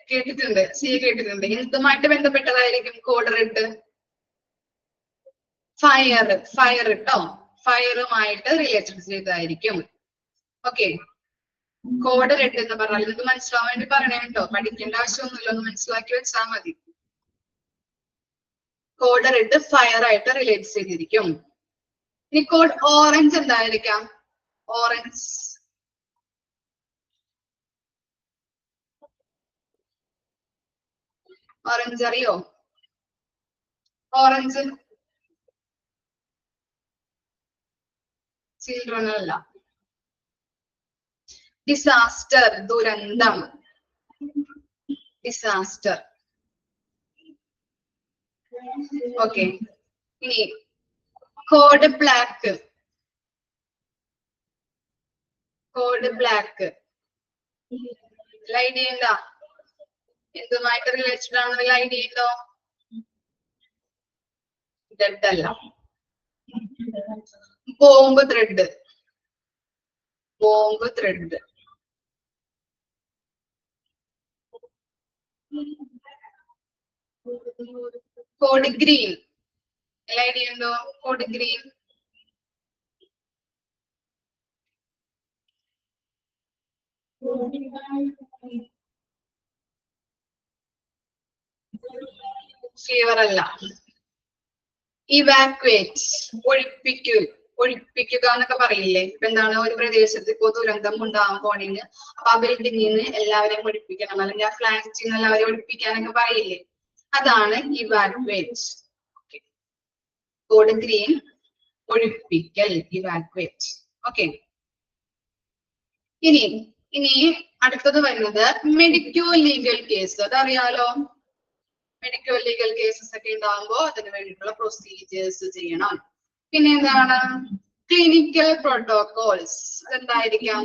കേട്ടിട്ടുണ്ട്, കേട്ടിട്ടുണ്ട്. എന്തുമായിട്ട് ബന്ധപ്പെട്ടതായിരിക്കും കോഡ് റെഡ്? ഫയർ കേട്ടോ, ഫയറുമായിട്ട് റിലേറ്റഡ് ചെയ്തതായിരിക്കും. ഓക്കെ. കോഡ് റെഡ് എന്ന് പറഞ്ഞാൽ ഇത് മനസ്സിലാവാൻ വേണ്ടി പറയണേ കേട്ടോ, പഠിക്കേണ്ട ആവശ്യമൊന്നുമില്ല, ഒന്ന് മനസ്സിലാക്കി വെച്ചാൽ മതി. കോഡ് റെഡ് ഫയർ ആയിട്ട് റിലേറ്റ് ചെയ്തിരിക്കും. ഇനി കോഡ് ഓറഞ്ച് എന്തായിരിക്കാം? ഓറഞ്ച് അറിയോ? ഓറഞ്ച് ചിൽഡ്രൻ അല്ല. ഡിസാസ്റ്റർ, ദുരന്തം. ഡിസാസ്റ്റർ. ഓക്കെ, ഇനി code black. Code black idea ഉണ്ടോ? എന്തുമായിട്ട് റിലേറ്റഡ് ആണെന്നുള്ള ഐഡിയ ഉണ്ടോ? ഡെഡ് അല്ല. Bomb threat. Bomb threat. Code green. Idea ഉണ്ടോ? Code green. ഫീവർ അല്ല. ഇവാക്വേറ്റ്, ഒഴിപ്പിക്കുക എന്നൊക്കെ പറയില്ലേ? ഇപ്പൊ എന്താണ്, ഒരു പ്രദേശത്ത് ഇപ്പോ ദുരന്തം ഉണ്ടാകാൻ പോണെങ്കിൽ അപ്പൊ ആ ബിൽഡിങ്ങിൽ നിന്ന് എല്ലാവരെയും ഒഴിപ്പിക്കണം, അല്ലെങ്കിൽ ആ ഫ്ലാറ്റിൽ നിന്ന് എല്ലാവരെയും ഒഴിപ്പിക്കാനൊക്കെ പറയില്ലേ? അതാണ് ഇവാക്വേറ്റ്. കോഡ് ഗ്രീൻ, ഒഴിപ്പിക്കൽ, ഇവാക്വേറ്റ്. ഓക്കെ, ഇനി അടുത്തത് വരുന്നത് മെഡിക്കോ ലീഗൽ കേസ്. അതറിയാലോ, മെഡിക്കോ ലീഗൽ കേസസ് ഒക്കെ ഉണ്ടാകുമ്പോ അതിന് വേണ്ടിയിട്ടുള്ള പ്രൊസീജിയേഴ്സ് ചെയ്യണം. പിന്നെ എന്താണ് ക്ലിനിക്കൽ പ്രോട്ടോകോൾസ്. അതെന്തായിരിക്കാം?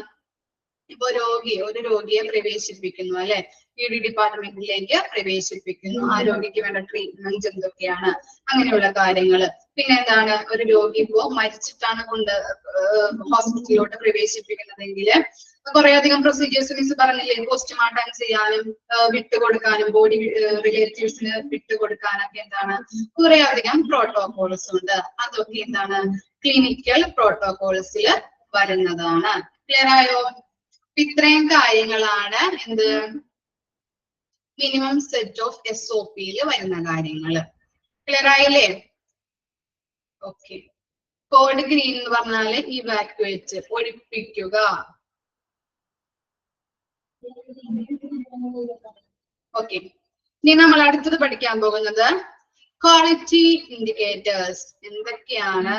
ഇപ്പൊ ഒരു രോഗിയെ പ്രവേശിപ്പിക്കുന്നു അല്ലെ, ED ഡിപ്പാർട്ട്മെന്റിലേക്ക് പ്രവേശിപ്പിക്കുന്നു. ആ രോഗിക്ക് വേണ്ട ട്രീറ്റ്മെന്റ് എന്തൊക്കെയാണ്, അങ്ങനെയുള്ള കാര്യങ്ങള്. പിന്നെ എന്താണ്, ഒരു രോഗി ഇപ്പോ മരിച്ചിട്ടാണ് ഹോസ്പിറ്റലിലോട്ട് പ്രവേശിപ്പിക്കുന്നതെങ്കിൽ കുറെ അധികം പ്രൊസീജിയേഴ്സ് മിസ് പറഞ്ഞില്ലേ? പോസ്റ്റ്മോർട്ടം ചെയ്യാനും വിട്ടുകൊടുക്കാനും ബോഡി റിലേറ്റീവ്സിന് വിട്ടുകൊടുക്കാനൊക്കെ എന്താണ് കുറെ അധികം പ്രോട്ടോകോൾസ് ഉണ്ട്. അതൊക്കെ എന്താണ് ക്ലിനിക്കൽ പ്രോട്ടോകോൾസിൽ വരുന്നതാണ്. ക്ലിയർ ആയോ? ഇത്രയും കാര്യങ്ങളാണ് എന്ത് മിനിമം സെറ്റ് ഓഫ് SOPയിൽ വരുന്ന കാര്യങ്ങള്. ക്ലിയർ ആയില്ലേ? ഓക്കെ, കോഡ് ഗ്രീൻ എന്ന് പറഞ്ഞാല് ഇവാക്യുവേറ്റ്, ഒഴിപ്പിക്കുക. ഓക്കെ, ഇനി നമ്മൾ അടുത്തത് പഠിക്കാൻ പോകുന്നത് ക്വാളിറ്റി ഇൻഡിക്കേറ്റേഴ്സ്. എന്തൊക്കെയാണ്,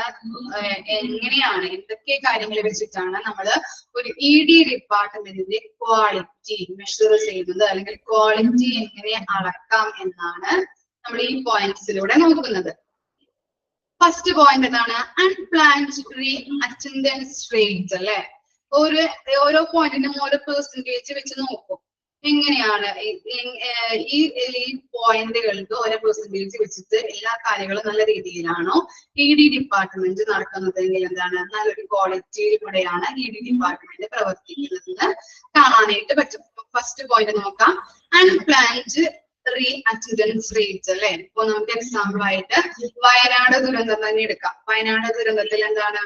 എങ്ങനെയാണ്, എന്തൊക്കെ കാര്യങ്ങൾ വെച്ചിട്ടാണ് നമ്മൾ ഒരു ED ഡിപ്പാർട്ട്മെന്റിന്റെ ക്വാളിറ്റി മെഷർ ചെയ്യുന്നത്, അല്ലെങ്കിൽ ക്വാളിറ്റി എങ്ങനെ അളക്കാം എന്നാണ് നമ്മൾ ഈ പോയിന്റ്സിലൂടെ നോക്കുന്നത്. ഫസ്റ്റ് പോയിന്റ് എന്താണ്? അൺപ്ലാൻഡ് റീ അറ്റൻഡൻസ് റേറ്റ് അല്ലെ. ഓരോ പോയിന്റിനും ഓരോ പെർസെന്റേജ് വെച്ച് നോക്കും. എങ്ങനെയാണ് ഈ പോയിന്റുകൾക്ക് ഓരോ പെർസെന്റേജ് വെച്ചിട്ട് എല്ലാ കാര്യങ്ങളും നല്ല രീതിയിലാണോ ED ഡിപ്പാർട്ട്മെന്റ് നടക്കുന്നതെങ്കിൽ എന്താണ് നല്ലൊരു ക്വാളിറ്റിയിലൂടെയാണ് ED ഡിപ്പാർട്ട്മെന്റ് പ്രവർത്തിക്കുന്നതെന്ന് കാണാനായിട്ട് പറ്റും. ഫസ്റ്റ് പോയിന്റ് നോക്കാം, അൺപ്ലാൻഡ് റീ അറ്റൻഡൻസ് റേറ്റ് അല്ലെ. ഇപ്പൊ നമുക്ക് എക്സാമ്പിൾ ആയിട്ട് വയനാട് ദുരന്തം തന്നെ എടുക്കാം. വയനാട് ദുരന്തത്തിൽ എന്താണ്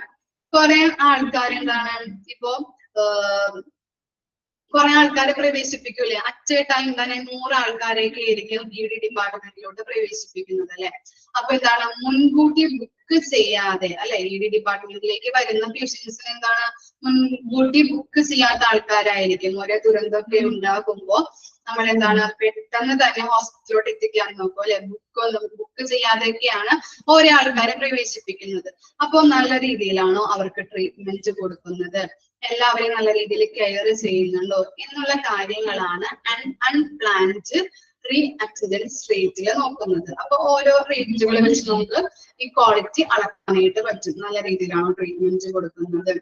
കുറെ ആൾക്കാർ എന്താണ് ഇപ്പോ കുറെ ആൾക്കാരെ പ്രവേശിപ്പിക്കൂലേ? അറ്റ് എ ടൈം തന്നെ 100 ആൾക്കാരെയൊക്കെ ആയിരിക്കും ED ഡിപ്പാർട്ട്മെന്റിലോട്ട് പ്രവേശിപ്പിക്കുന്നത് അല്ലെ. അപ്പൊ എന്താണ് മുൻകൂട്ടി ബുക്ക് ചെയ്യാതെ അല്ലെ ED ഡിപ്പാർട്ട്മെന്റിലേക്ക് വരുന്ന പേഷ്യൻസിന് എന്താണ് മുൻകൂട്ടി ബുക്ക് ചെയ്യാത്ത ആൾക്കാരായിരിക്കും. ഒരേ ദുരന്തമൊക്കെ ഉണ്ടാകുമ്പോ നമ്മൾ എന്താണ് പെട്ടെന്ന് തന്നെ ഹോസ്പിറ്റലിലോട്ട് എത്തിക്കാൻ നോക്കും അല്ലെ. ബുക്ക് ചെയ്യാതെയൊക്കെയാണ് ഓരോ ആൾക്കാരെ പ്രവേശിപ്പിക്കുന്നത്. അപ്പൊ നല്ല രീതിയിലാണോ അവർക്ക് ട്രീറ്റ്മെന്റ് കൊടുക്കുന്നത്, എല്ലാവരെയും നല്ല രീതിയിൽ കെയർ ചെയ്യുന്നുണ്ടോ എന്നുള്ള കാര്യങ്ങളാണ് അൺപ്ലാൻഡ് റീ അറ്റൻഡൻസ് റേറ്റിൽ നോക്കുന്നത്. അപ്പൊ ഓരോ റേറ്റുകൾ വെച്ച് നമുക്ക് ഈ ക്വാളിറ്റി അളക്കാനായിട്ട് പറ്റും. നല്ല രീതിയിലാണോ ട്രീറ്റ്മെന്റ് കൊടുക്കുന്നത്,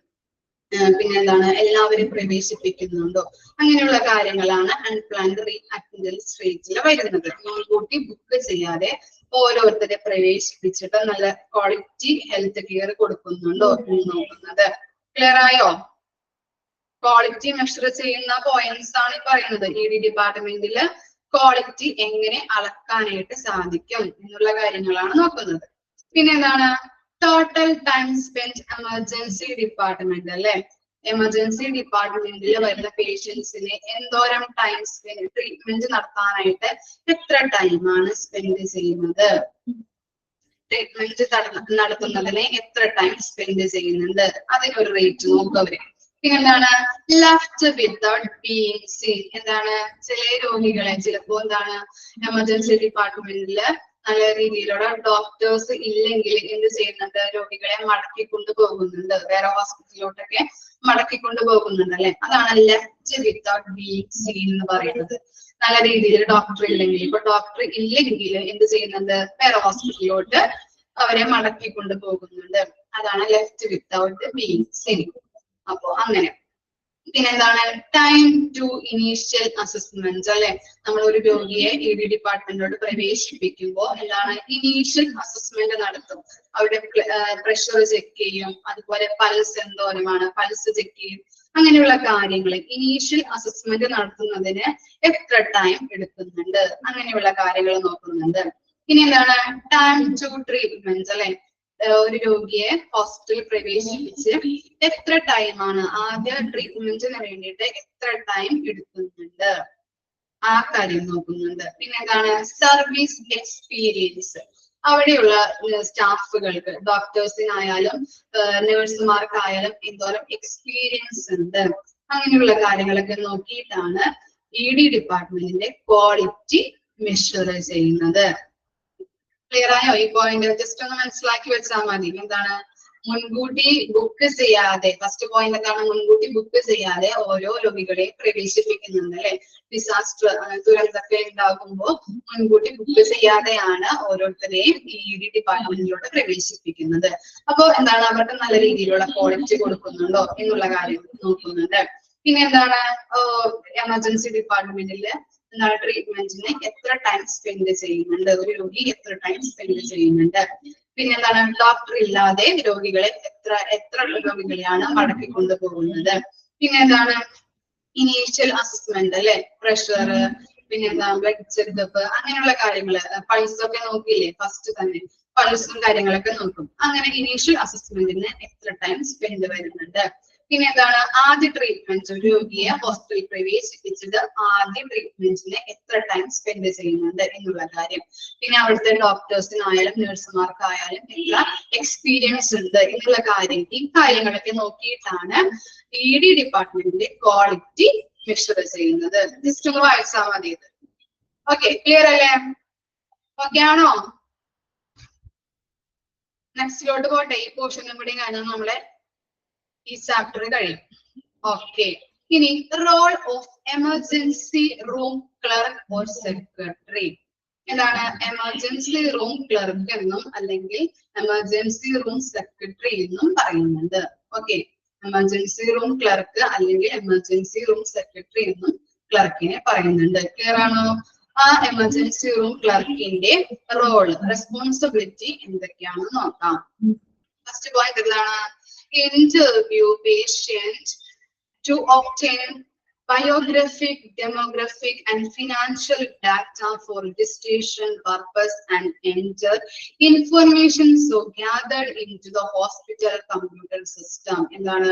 പിന്നെ എന്താണ് എല്ലാവരും പ്രവേശിപ്പിക്കുന്നുണ്ടോ, അങ്ങനെയുള്ള കാര്യങ്ങളാണ് അൺപ്ലാൻഡ് റീ അറ്റൻഡൻസ് റേറ്റിൽ വരുന്നത്. മുൻകൂട്ടി ബുക്ക് ചെയ്യാതെ ഓരോരുത്തരെ പ്രവേശിപ്പിച്ചിട്ട് നല്ല ക്വാളിറ്റി ഹെൽത്ത് കെയർ കൊടുക്കുന്നുണ്ടോ എന്ന് നോക്കുന്നത്. ക്ലിയർ ആയോ? ക്വാളിറ്റി മെഷർ ചെയ്യുന്ന പോയിന്റ്സ് ആണ് പറയുന്നത്. ED ഡിപ്പാർട്ട്മെന്റില് ക്വാളിറ്റി എങ്ങനെ അളക്കാനായിട്ട് സാധിക്കും എന്നുള്ള കാര്യങ്ങളാണ് നോക്കുന്നത്. പിന്നെ എന്താണ് total time spend emergency department അല്ലെ. എമർജൻസി ഡിപ്പാർട്ട്മെന്റിൽ വരുന്ന പേഷ്യൻസിന് എന്തോരം ടൈം സ്പെൻഡ് ട്രീറ്റ്മെന്റ് നടത്താനായിട്ട് എത്ര ടൈമാണ് സ്പെൻഡ് ചെയ്യുന്നത്, ട്രീറ്റ്മെന്റ് നടത്തുന്നതിന് എത്ര ടൈം സ്പെൻഡ് ചെയ്യുന്നുണ്ട്, അതിനൊരു റേറ്റ് നോക്കും അവര്. പിന്നെന്താണ് ലെഫ്റ്റ് വിത്തൗട്ട് ബീയിങ് സീൻ. എന്താണ് ചില രോഗികളെ ചിലപ്പോ എന്താണ് എമർജൻസി ഡിപ്പാർട്ട്മെന്റില് നല്ല രീതിയിലുള്ള ഡോക്ടേഴ്സ് ഇല്ലെങ്കിൽ എന്ത് ചെയ്യുന്നുണ്ട്, രോഗികളെ മടക്കിക്കൊണ്ടു പോകുന്നുണ്ട്, വേറെ ഹോസ്പിറ്റലിലോട്ടൊക്കെ മടക്കിക്കൊണ്ടു പോകുന്നുണ്ട് അല്ലെ. അതാണ് ലെഫ്റ്റ് വിത്തൗട്ട് ബീയിങ് സീൻ എന്ന് പറയുന്നത്. നല്ല രീതിയിൽ ഡോക്ടർ ഇല്ലെങ്കിൽ, ഇപ്പൊ ഡോക്ടർ ഇല്ലെങ്കിൽ എന്ത് ചെയ്യുന്നുണ്ട്, വേറെ ഹോസ്പിറ്റലിലോട്ട് അവരെ മടക്കിക്കൊണ്ടു പോകുന്നുണ്ട്. അതാണ് ലെഫ്റ്റ് വിത്തൗട്ട് ബീയിങ് സീൻ. അപ്പൊ അങ്ങനെ പിന്നെന്താണ് ടൈം ടു ഇനീഷ്യൽ അസസ്മെന്റ് അല്ലെ. നമ്മൾ ഒരു രോഗിയെ ED ഡിപ്പാർട്ട്മെന്റിലോട്ട് പ്രവേശിപ്പിക്കുമ്പോൾ എന്താണ്, ഇനീഷ്യൽ അസസ്മെന്റ് നടത്തും. അവരുടെ പ്രഷർ ചെക്ക് ചെയ്യും, അതുപോലെ പൾസ് എന്തോരമാണ്, പൾസ് ചെക്ക് ചെയ്യും. അങ്ങനെയുള്ള കാര്യങ്ങൾ ഇനീഷ്യൽ അസസ്മെന്റ് നടത്തുന്നതിന് എത്ര ടൈം എടുക്കുന്നുണ്ട്, അങ്ങനെയുള്ള കാര്യങ്ങൾ നോക്കുന്നുണ്ട്. ഇനി എന്താണ് ടൈം ടു ട്രീറ്റ്മെന്റ് അല്ലെ. ഒരു രോഗിയെ ഹോസ്പിറ്റലിൽ പ്രവേശിപ്പിച്ച് എത്ര ടൈമാണ്, ആദ്യ ട്രീറ്റ്മെന്റിന് വേണ്ടിയിട്ട് എത്ര ടൈം എടുക്കുന്നുണ്ട്, ആ കാര്യം നോക്കുന്നുണ്ട്. പിന്നെ എന്താണ് സർവീസ് എക്സ്പീരിയൻസ്. അവിടെയുള്ള സ്റ്റാഫുകൾക്ക്, ഡോക്ടേഴ്സിനായാലും നഴ്സുമാർക്കായാലും എന്തോരം എക്സ്പീരിയൻസ് ഉണ്ട്, അങ്ങനെയുള്ള കാര്യങ്ങളൊക്കെ നോക്കിയിട്ടാണ് ED ഡിപ്പാർട്ട്മെന്റിന്റെ ക്വാളിറ്റി മെഷർ ചെയ്യുന്നത്. ക്ലിയർ ആയോ ഈ പോയിന്റ്? ജസ്റ്റ് ഒന്ന് മനസ്സിലാക്കി വെച്ചാൽ മതി. എന്താണ് മുൻകൂട്ടി ബുക്ക് ചെയ്യാതെ, ഫസ്റ്റ് പോയിന്റ് എന്താണ്, മുൻകൂട്ടി ബുക്ക് ചെയ്യാതെ ഓരോ രോഗികളെ പ്രവേശിപ്പിക്കുന്നുണ്ട് അല്ലെ. ഡിസാസ്റ്റർ ദുരന്തമൊക്കെ ഉണ്ടാകുമ്പോൾ മുൻകൂട്ടി ബുക്ക് ചെയ്യാതെയാണ് ഓരോരുത്തരെയും ED ഡിപ്പാർട്ട്മെന്റിലോട്ട് പ്രവേശിപ്പിക്കുന്നത്. അപ്പൊ എന്താണ്, അവർക്ക് നല്ല രീതിയിലുള്ള ക്വാളിറ്റി കൊടുക്കുന്നുണ്ടോ എന്നുള്ള കാര്യം നോക്കുന്നുണ്ട്. പിന്നെ എന്താണ് എമർജൻസി ഡിപ്പാർട്ട്മെന്റില് എന്താണ് ട്രീറ്റ്മെന്റിന് എത്ര ടൈം സ്പെൻഡ് ചെയ്യുന്നുണ്ട്, ഒരു രോഗി എത്ര ടൈം സ്പെൻഡ് ചെയ്യുന്നുണ്ട്. പിന്നെ എന്താണ് ഡോക്ടർ ഇല്ലാതെ രോഗികളെ എത്ര രോഗികളെയാണ് മടക്കിക്കൊണ്ടു പോകുന്നത്. പിന്നെ എന്താണ് ഇനീഷ്യൽ അസസ്മെന്റ് അല്ലെ, പ്രഷർ, പിന്നെ എന്താ ബ്ലഡ് ചെക്കപ്പ്, അങ്ങനെയുള്ള കാര്യങ്ങള്. പൾസൊക്കെ നോക്കിയില്ലേ, ഫസ്റ്റ് തന്നെ പൾസും കാര്യങ്ങളൊക്കെ നോക്കും. അങ്ങനെ ഇനീഷ്യൽ അസസ്മെന്റിന് എത്ര ടൈം സ്പെൻഡ് വരുന്നുണ്ട്. പിന്നെ എന്താണ് ആദ്യ ട്രീറ്റ്മെന്റ്, ഒരു രോഗിയെ ഹോസ്പിറ്റലിൽ പ്രവേശിപ്പിച്ചത് ആദ്യ ട്രീറ്റ്മെന്റിന് എത്ര ടൈം സ്പെൻഡ് ചെയ്യുന്നുണ്ട് എന്നുള്ള കാര്യം. പിന്നെ അവിടുത്തെ ഡോക്ടേഴ്സിനായാലും നഴ്സുമാർക്കായാലും എത്ര എക്സ്പീരിയൻസ് ഉണ്ട് എന്നുള്ള കാര്യം. ഈ കാര്യങ്ങളൊക്കെ നോക്കിയിട്ടാണ് ED ഡിപ്പാർട്ട്മെന്റിന്റെ ക്വാളിറ്റി മെഷർ ചെയ്യുന്നത്. ജസ്റ്റ് ഒന്ന് വായിച്ചാൽ മതി ഇത്. ഓക്കെ, ക്ലിയർ അല്ലേ? ഓക്കെ ആണോ? നെക്സ്റ്റിലോട്ട് പോട്ടെ. ഈ പോർഷനും കൂടി കഴിഞ്ഞാൽ നമ്മളെ ഈ ചാപ്റ്റർ കഴിയും. ഓക്കെ, ഇനി role of emergency room clerk or secretary. എന്താണ് എമർജൻസി റൂം ക്ലർക്ക് എന്നും അല്ലെങ്കിൽ എമർജൻസി റൂം സെക്രട്ടറി എന്നും പറയുന്നുണ്ട്. ഓക്കെ, എമർജൻസി റൂം ക്ലർക്ക് അല്ലെങ്കിൽ എമർജൻസി റൂം സെക്രട്ടറി എന്നും ക്ലർക്കിനെ പറയുന്നുണ്ട്. ക്ലിയർ ആണോ? ആ എമർജൻസി റൂം ക്ലർക്കിന്റെ റോള്, റെസ്പോൺസിബിലിറ്റി എന്തൊക്കെയാണെന്ന് നോക്കാം. ഫസ്റ്റ് പോയിന്റ് എന്താണ്, interview patient to obtain biographic, demographic and financial data for registration purpose and enter information so gathered into the hospital computer system. എന്താണ്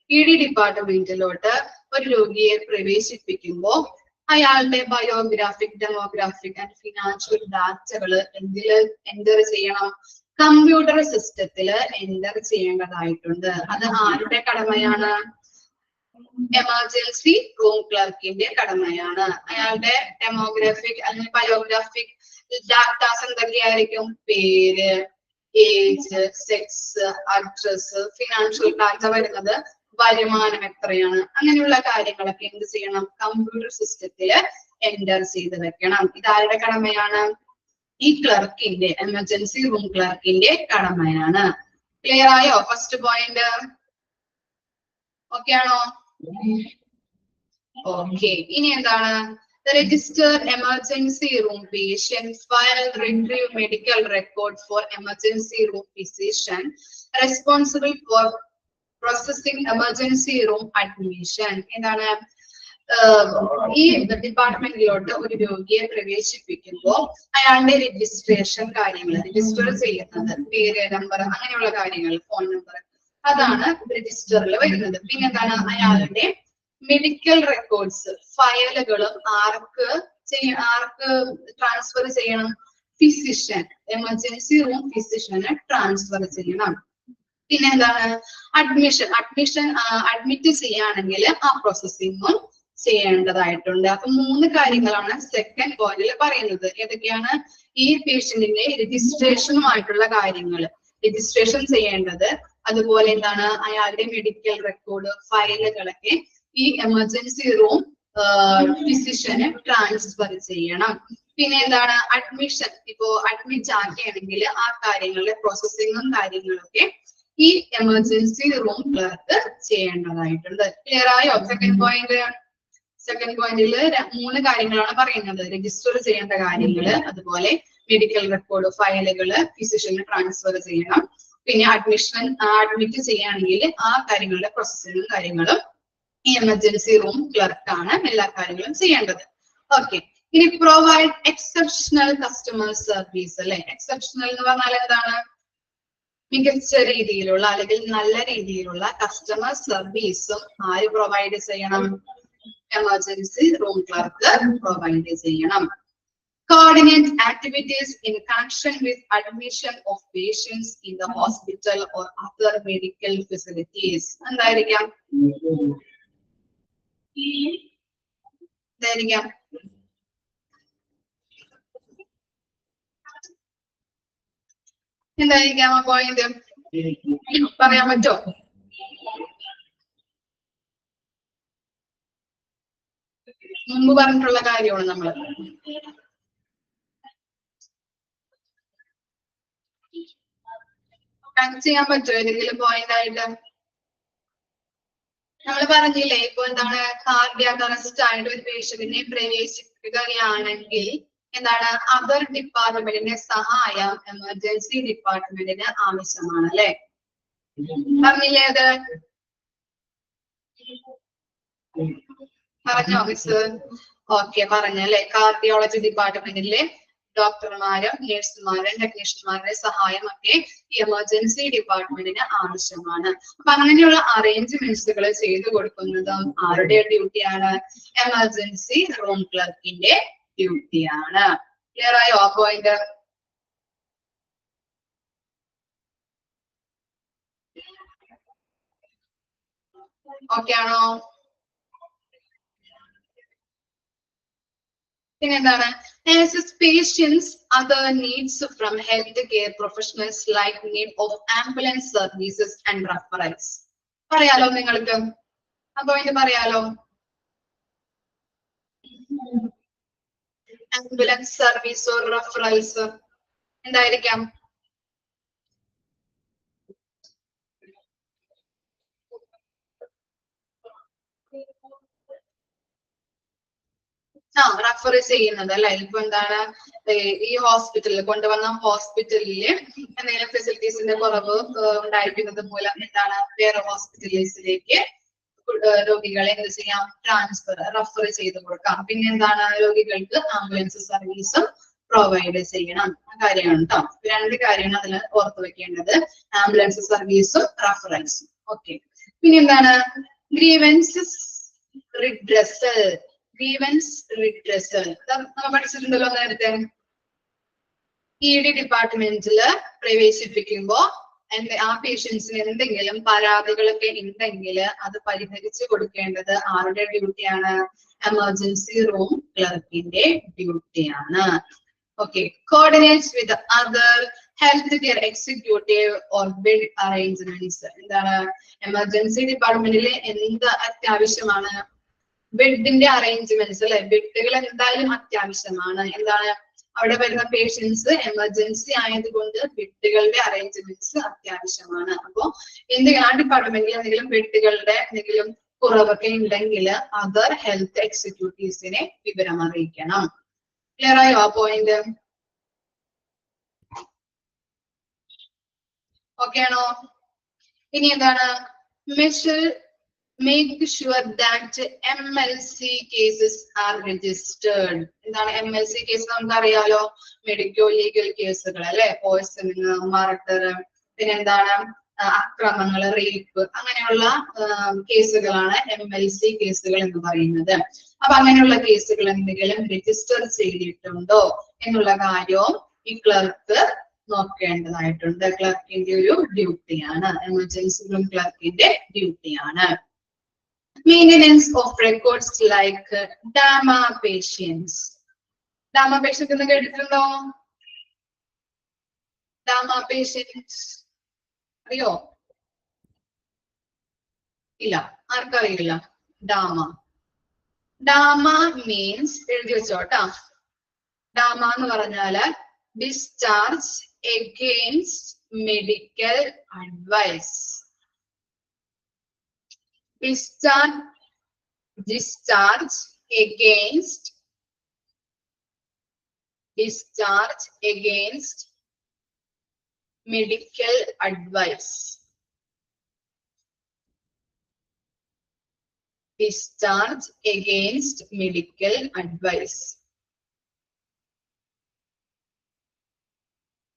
ED ഡിപ്പാർട്ട്മെന്റിലോട്ട് ഒരു രോഗിയെ പ്രവേശിപ്പിക്കുമ്പോൾ അയാളുടെ ബയോഗ്രാഫിക്, ഡെമോഗ്രാഫിക് ആൻഡ് ഫിനാൻഷ്യൽ ഡാറ്റകൾ എൻ്റർ ചെയ്യണം, computer സിസ്റ്റത്തില് enter ചെയ്യേണ്ടതായിട്ടുണ്ട്. അത് ആരുടെ കടമയാണ്? എമർജൻസി റൂം ക്ലർക്കിന്റെ കടമയാണ്. അയാളുടെ ഡെമോഗ്രാഫിക് അല്ലെങ്കിൽ ബയോഗ്രാഫിക് ഡാറ്റാസ് എന്തൊക്കെയായിരിക്കും? പേര്, age, sex, address, financial data വരുന്നത് വരുമാനം എത്രയാണ്, അങ്ങനെയുള്ള കാര്യങ്ങളൊക്കെ എന്ത് ചെയ്യണം? കമ്പ്യൂട്ടർ സിസ്റ്റത്തില് എൻ്റർ ചെയ്ത് വെക്കണം. ഇതാരുടെ കടമയാണ്? ഈ ക്ലർക്കിന്റെ, എമർജൻസി റൂം ക്ലർക്കിന്റെ കടമയാണ്. ക്ലിയർ ആയോ ഫസ്റ്റ് പോയിന്റ്? ഓക്കെ ആണോ? ഓക്കെ, ഇനി എന്താണ് register emergency room patient, file, retrieve medical record four emergency room physician, responsible for processing emergency room admission. എന്താണ് ഈ ഡിപ്പാർട്ട്മെന്റിലോട്ട് ഒരു രോഗിയെ പ്രവേശിപ്പിക്കുമ്പോൾ അയാളുടെ രജിസ്ട്രേഷൻ കാര്യങ്ങൾ, രജിസ്റ്റർ ചെയ്യുന്നത്, പേര്, നമ്പർ, അങ്ങനെയുള്ള കാര്യങ്ങൾ, ഫോൺ നമ്പർ, അതാണ് രജിസ്റ്ററിൽ വരുന്നത്. പിന്നെ എന്താണ് അയാളുടെ മെഡിക്കൽ റെക്കോർഡ്സ്, ഫയലുകളും ആർക്ക് ട്രാൻസ്ഫർ ചെയ്യണം? Physician, emergency room physician transfer ചെയ്യണം. പിന്നെ എന്താണ് അഡ്മിറ്റ് ചെയ്യുകയാണെങ്കിൽ ആ പ്രോസസ്സിങ്ങും ചെയ്യേണ്ടതായിട്ടുണ്ട്. അപ്പൊ 3 കാര്യങ്ങളാണ് സെക്കൻഡ് പോയിന്റിൽ പറയുന്നത്. ഏതൊക്കെയാണ്? ഈ പേഷ്യന്റിന്റെ രജിസ്ട്രേഷനുമായിട്ടുള്ള കാര്യങ്ങൾ, രജിസ്ട്രേഷൻ ചെയ്യേണ്ടത്, അതുപോലെ എന്താണ് അയാളുടെ മെഡിക്കൽ റെക്കോർഡ്, ഫയലുകളൊക്കെ ഈ എമർജൻസി റൂം ഫിസിഷ്യന് ട്രാൻസ്ഫർ ചെയ്യണം. പിന്നെ എന്താണ് അഡ്മിഷൻ, ഇപ്പോ അഡ്മിറ്റ് ആക്കുകയാണെങ്കിൽ ആ കാര്യങ്ങളുടെ പ്രോസസ്സിങ്ങും കാര്യങ്ങളൊക്കെ ഈ എമർജൻസി റൂം ക്ലർക്ക് ചെയ്യേണ്ടതായിട്ടുണ്ട്. ക്ലിയർ ആയോ? സെക്കൻഡ് പോയിന്റിൽ 3 കാര്യങ്ങളാണ് പറയുന്നത്. രജിസ്റ്റർ ചെയ്യേണ്ട കാര്യങ്ങള്, അതുപോലെ മെഡിക്കൽ റെക്കോർഡ്, ഫയലുകള് ഫിസിഷ്യന് ട്രാൻസ്ഫർ ചെയ്യണം. പിന്നെ അഡ്മിറ്റ് ചെയ്യുകയാണെങ്കിൽ ആ കാര്യങ്ങളുടെ പ്രോസസ്സിങ്ങും കാര്യങ്ങളും ഈ എമർജൻസി റൂം ക്ലർക്കാണ് എല്ലാ കാര്യങ്ങളും ചെയ്യേണ്ടത്. ഓക്കെ, ഇനി പ്രൊവൈഡ് എക്സെപ്ഷണൽ കസ്റ്റമർ സർവീസ് അല്ലെ. എക്സെപ്ഷണൽ എന്ന് പറഞ്ഞാൽ എന്താണ്? മികച്ച രീതിയിലുള്ള അല്ലെങ്കിൽ നല്ല രീതിയിലുള്ള കസ്റ്റമർ സർവീസും ആര് പ്രൊവൈഡ് ചെയ്യണം? എമർജൻസി റൂം ക്ലർക്ക് പ്രൊവൈഡ് ചെയ്യണം. Coordinate activities in connection with admission of patients in the hospital or other medical facilities. എന്തായിരിക്കാം? എന്തായിരിക്കാം ആ പോയിന്റ്? പറയാൻ പറ്റോ? മുമ്പ് പറഞ്ഞിട്ടുള്ള കാര്യമാണ് നമ്മൾ. കണക്ട് ചെയ്യാൻ പറ്റുമോ ഏതെങ്കിലും പോയിന്റ് ആയിട്ട്? നമ്മൾ പറഞ്ഞില്ലേ, ഇപ്പൊ എന്താണ് കാർഡിയാക് അറസ്റ്റ് ആയിട്ട് ഒരു പേഷ്യന്റിനെ പ്രവേശിക്കുകയാണെങ്കിൽ എന്താണ് അതർ ഡിപ്പാർട്ട്മെന്റിന്റെ സഹായം എമർജൻസി ഡിപ്പാർട്ട്മെന്റിന് ആവശ്യമാണ് അല്ലെ? പറഞ്ഞില്ലേ അത്? പറഞ്ഞോ മിസ്? ഓക്കെ, പറഞ്ഞല്ലേ. കാർഡിയോളജി ഡിപ്പാർട്ട്മെന്റിലെ ഡോക്ടർമാരും നഴ്സുമാരും ടെക്നീഷ്യന്മാരുടെ സഹായം ഒക്കെ എമർജൻസി ഡിപ്പാർട്ട്മെന്റിന് ആവശ്യമാണ്. അപ്പൊ അങ്ങനെയുള്ള അറേഞ്ച്മെന്റ്സുകൾ ചെയ്തു കൊടുക്കുന്നതും ആരുടെ ഡ്യൂട്ടിയാണ്? എമർജൻസി റൂം ക്ലർക്കിന്റെ ഡ്യൂട്ടിയാണ്. ക്ലിയർ ആയോ ആ പോയിന്റ്? ഓക്കെ ആണോ? പിന്നെന്താണ്? Assess patients other needs from healthcare professionals like need of ambulance services and referrals. പറയാലോ നിങ്ങൾക്ക്? അപ്പൊ ഇത് പറയാലോ. ആംബുലൻസ് സർവീസ് റെഫറൽസ് എന്തായിരിക്കാം? റെഫർ ചെയ്യുന്നത് അല്ലെ. ഇപ്പൊ എന്താണ് ഈ ഹോസ്പിറ്റലിൽ കൊണ്ടുവന്ന ഹോസ്പിറ്റലില് എന്തെങ്കിലും ഫെസിലിറ്റീസിന്റെ കുറവ് ഉണ്ടായിരിക്കുന്നത് മൂലം എന്താണ് വേറെ ഹോസ്പിറ്റലിലേക്ക് രോഗികളെ എന്ത് ചെയ്യാം? റെഫർ ചെയ്ത് കൊടുക്കാം. പിന്നെ എന്താണ് രോഗികൾക്ക് ആംബുലൻസ് സർവീസും പ്രൊവൈഡ് ചെയ്യണം. ആ കാര്യമാണ് കേട്ടോ. 2 കാര്യമാണ് അതിൽ ഓർത്ത് വെക്കേണ്ടത്, ആംബുലൻസ് സർവീസും റെഫറൻസും. ഓക്കെ, പിന്നെ എന്താണ്? Grievances redressal. ഗ്രീവൻസ് റിഡ്രസൽ നമ്മൾ പഠിച്ചിട്ടുണ്ടല്ലോ നേരത്തെ. ED ഡിപ്പാർട്ട്മെന്റില് പ്രവേശിപ്പിക്കുമ്പോ ആ പേഷ്യൻസിന് എന്തെങ്കിലും പരാതികളൊക്കെ ഉണ്ടെങ്കിൽ അത് പരിഹരിച്ചു കൊടുക്കേണ്ടത് ആരുടെ ഡ്യൂട്ടിയാണ്? എമർജൻസി റൂം ക്ലർക്കിന്റെ ഡ്യൂട്ടിയാണ്. Okay, coordinates with other health care executive or bed arrangements. എന്താണ്? എമർജൻസി ഡിപ്പാർട്ട്മെന്റിൽ എന്ത് അത്യാവശ്യമാണ്? ബെഡിന്റെ അറേഞ്ച്മെന്റ്സ് അല്ലെ. ബെഡുകൾ എന്തായാലും അത്യാവശ്യമാണ്. എന്താണ്? അവിടെ വരുന്ന പേഷ്യൻസ് എമർജൻസി ആയതുകൊണ്ട് ബെഡുകളുടെ അറേഞ്ച്മെന്റ്സ് അത്യാവശ്യമാണ്. അപ്പോ എന്തെങ്കിലും ആ ഡിപ്പാർട്ട്മെന്റിൽ എന്തെങ്കിലും ബെഡുകളുടെ എന്തെങ്കിലും കുറവൊക്കെ ഉണ്ടെങ്കിൽ അതർ ഹെൽത്ത് എക്സിക്യൂട്ടീവ്സിനെ വിവരം അറിയിക്കണം. ക്ലിയർ ആയോ ആ പോയിന്റ്? ഓക്കെ ആണോ? ഇനി എന്താണ്? Make sure that MLC cases are registered. എന്താണ് MLC കേസ്? നമുക്കറിയാലോ, മെഡിക്കോ ലീഗൽ കേസുകൾ അല്ലെ. പോയ്സണിങ്, മർഡർ, പിന്നെ എന്താണ് അക്രമങ്ങൾ, റേപ്പ്, അങ്ങനെയുള്ള കേസുകളാണ് MLC കേസുകൾ എന്ന് പറയുന്നത്. അപ്പൊ അങ്ങനെയുള്ള കേസുകൾ എന്തെങ്കിലും രജിസ്റ്റർ ചെയ്തിട്ടുണ്ടോ എന്നുള്ള കാര്യവും ഈ ക്ലർക്ക് നോക്കേണ്ടതായിട്ടുണ്ട്. ക്ലർക്കിന്റെ ഒരു ഡ്യൂട്ടിയാണ്. എമർജൻസി റൂം ക്ലർക്കിന്റെ ഡ്യൂട്ടിയാണ്. Maintenance of records like DAMA patients. DAMA patient എന്ന് കേട്ടിട്ടുണ്ടോ? DAMA patients അറിയോ? ഇല്ല, ആർക്കറിയില്ല? DAMA. DAMA means എഴുതി വെച്ചോട്ടാ. DAMA എന്ന് പറഞ്ഞാല് discharge against medical advice. Discharge against medical advice. Discharge against medical advice.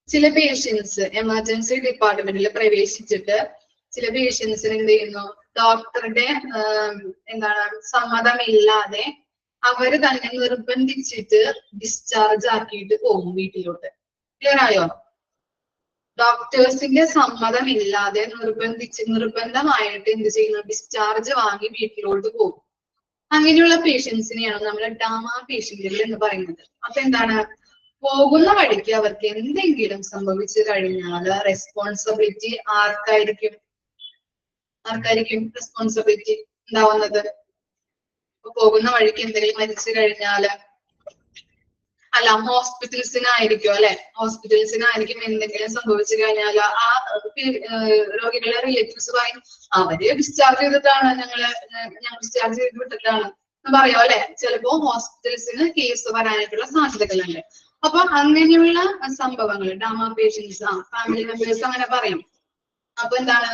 ചില പേഷ്യൻസ് എമർജൻസി ഡിപ്പാർട്ട്മെന്റിൽ പ്രവേശിച്ചിട്ട് ചില പേഷ്യൻസിന് എന്ത് ചെയ്യുന്നു, ഡോക്ടറുടെ എന്താണ് സമ്മതമില്ലാതെ അവര് തന്നെ നിർബന്ധിച്ചിട്ട് ഡിസ്ചാർജ് ആക്കിയിട്ട് പോകും വീട്ടിലോട്ട്. ക്ലിയർ ആയോ? ഡോക്ടേഴ്സിന്റെ സമ്മതമില്ലാതെ നിർബന്ധമായിട്ട് എന്ത് ചെയ്യുന്നു, ഡിസ്ചാർജ് വാങ്ങി വീട്ടിലോട്ട് പോകും. അങ്ങനെയുള്ള പേഷ്യൻസിനെയാണ് നമ്മൾ ഡാമാ പേഷ്യന്റുകൾ എന്ന് പറയുന്നത്. അപ്പൊ എന്താണ്, പോകുന്ന വഴിക്ക് അവർക്ക് എന്തെങ്കിലും സംഭവിച്ചു കഴിഞ്ഞാൽ റെസ്പോൺസിബിലിറ്റി ആർക്കായിരിക്കും റെസ്പോൺസിബിലിറ്റി ഉണ്ടാവുന്നത്? പോകുന്ന വഴിക്ക് എന്തെങ്കിലും മരിച്ചു കഴിഞ്ഞാല് അല്ല, ഹോസ്പിറ്റൽസിനായിരിക്കും അല്ലെ, ഹോസ്പിറ്റൽസിനായിരിക്കും എന്തെങ്കിലും സംഭവിച്ചു കഴിഞ്ഞാൽ ആ രോഗികളുടെ റിലേറ്റീവ്സ് പറയും അവര് ഡിസ്ചാർജ് ചെയ്തിട്ടാണ് ഞങ്ങൾ ഡിസ്ചാർജ് ചെയ്ത് വിട്ടിട്ടാണ് എന്ന് പറയോ അല്ലെ. ചിലപ്പോ ഹോസ്പിറ്റൽസിന് കേസ് വരാനായിട്ടുള്ള സാധ്യതകളുണ്ട്. അപ്പൊ അങ്ങനെയുള്ള സംഭവങ്ങൾ ഡാമാ പേഷ്യൻസ് ഫാമിലി മെമ്പേഴ്സ് അങ്ങനെ പറയും. അപ്പൊ എന്താണ്,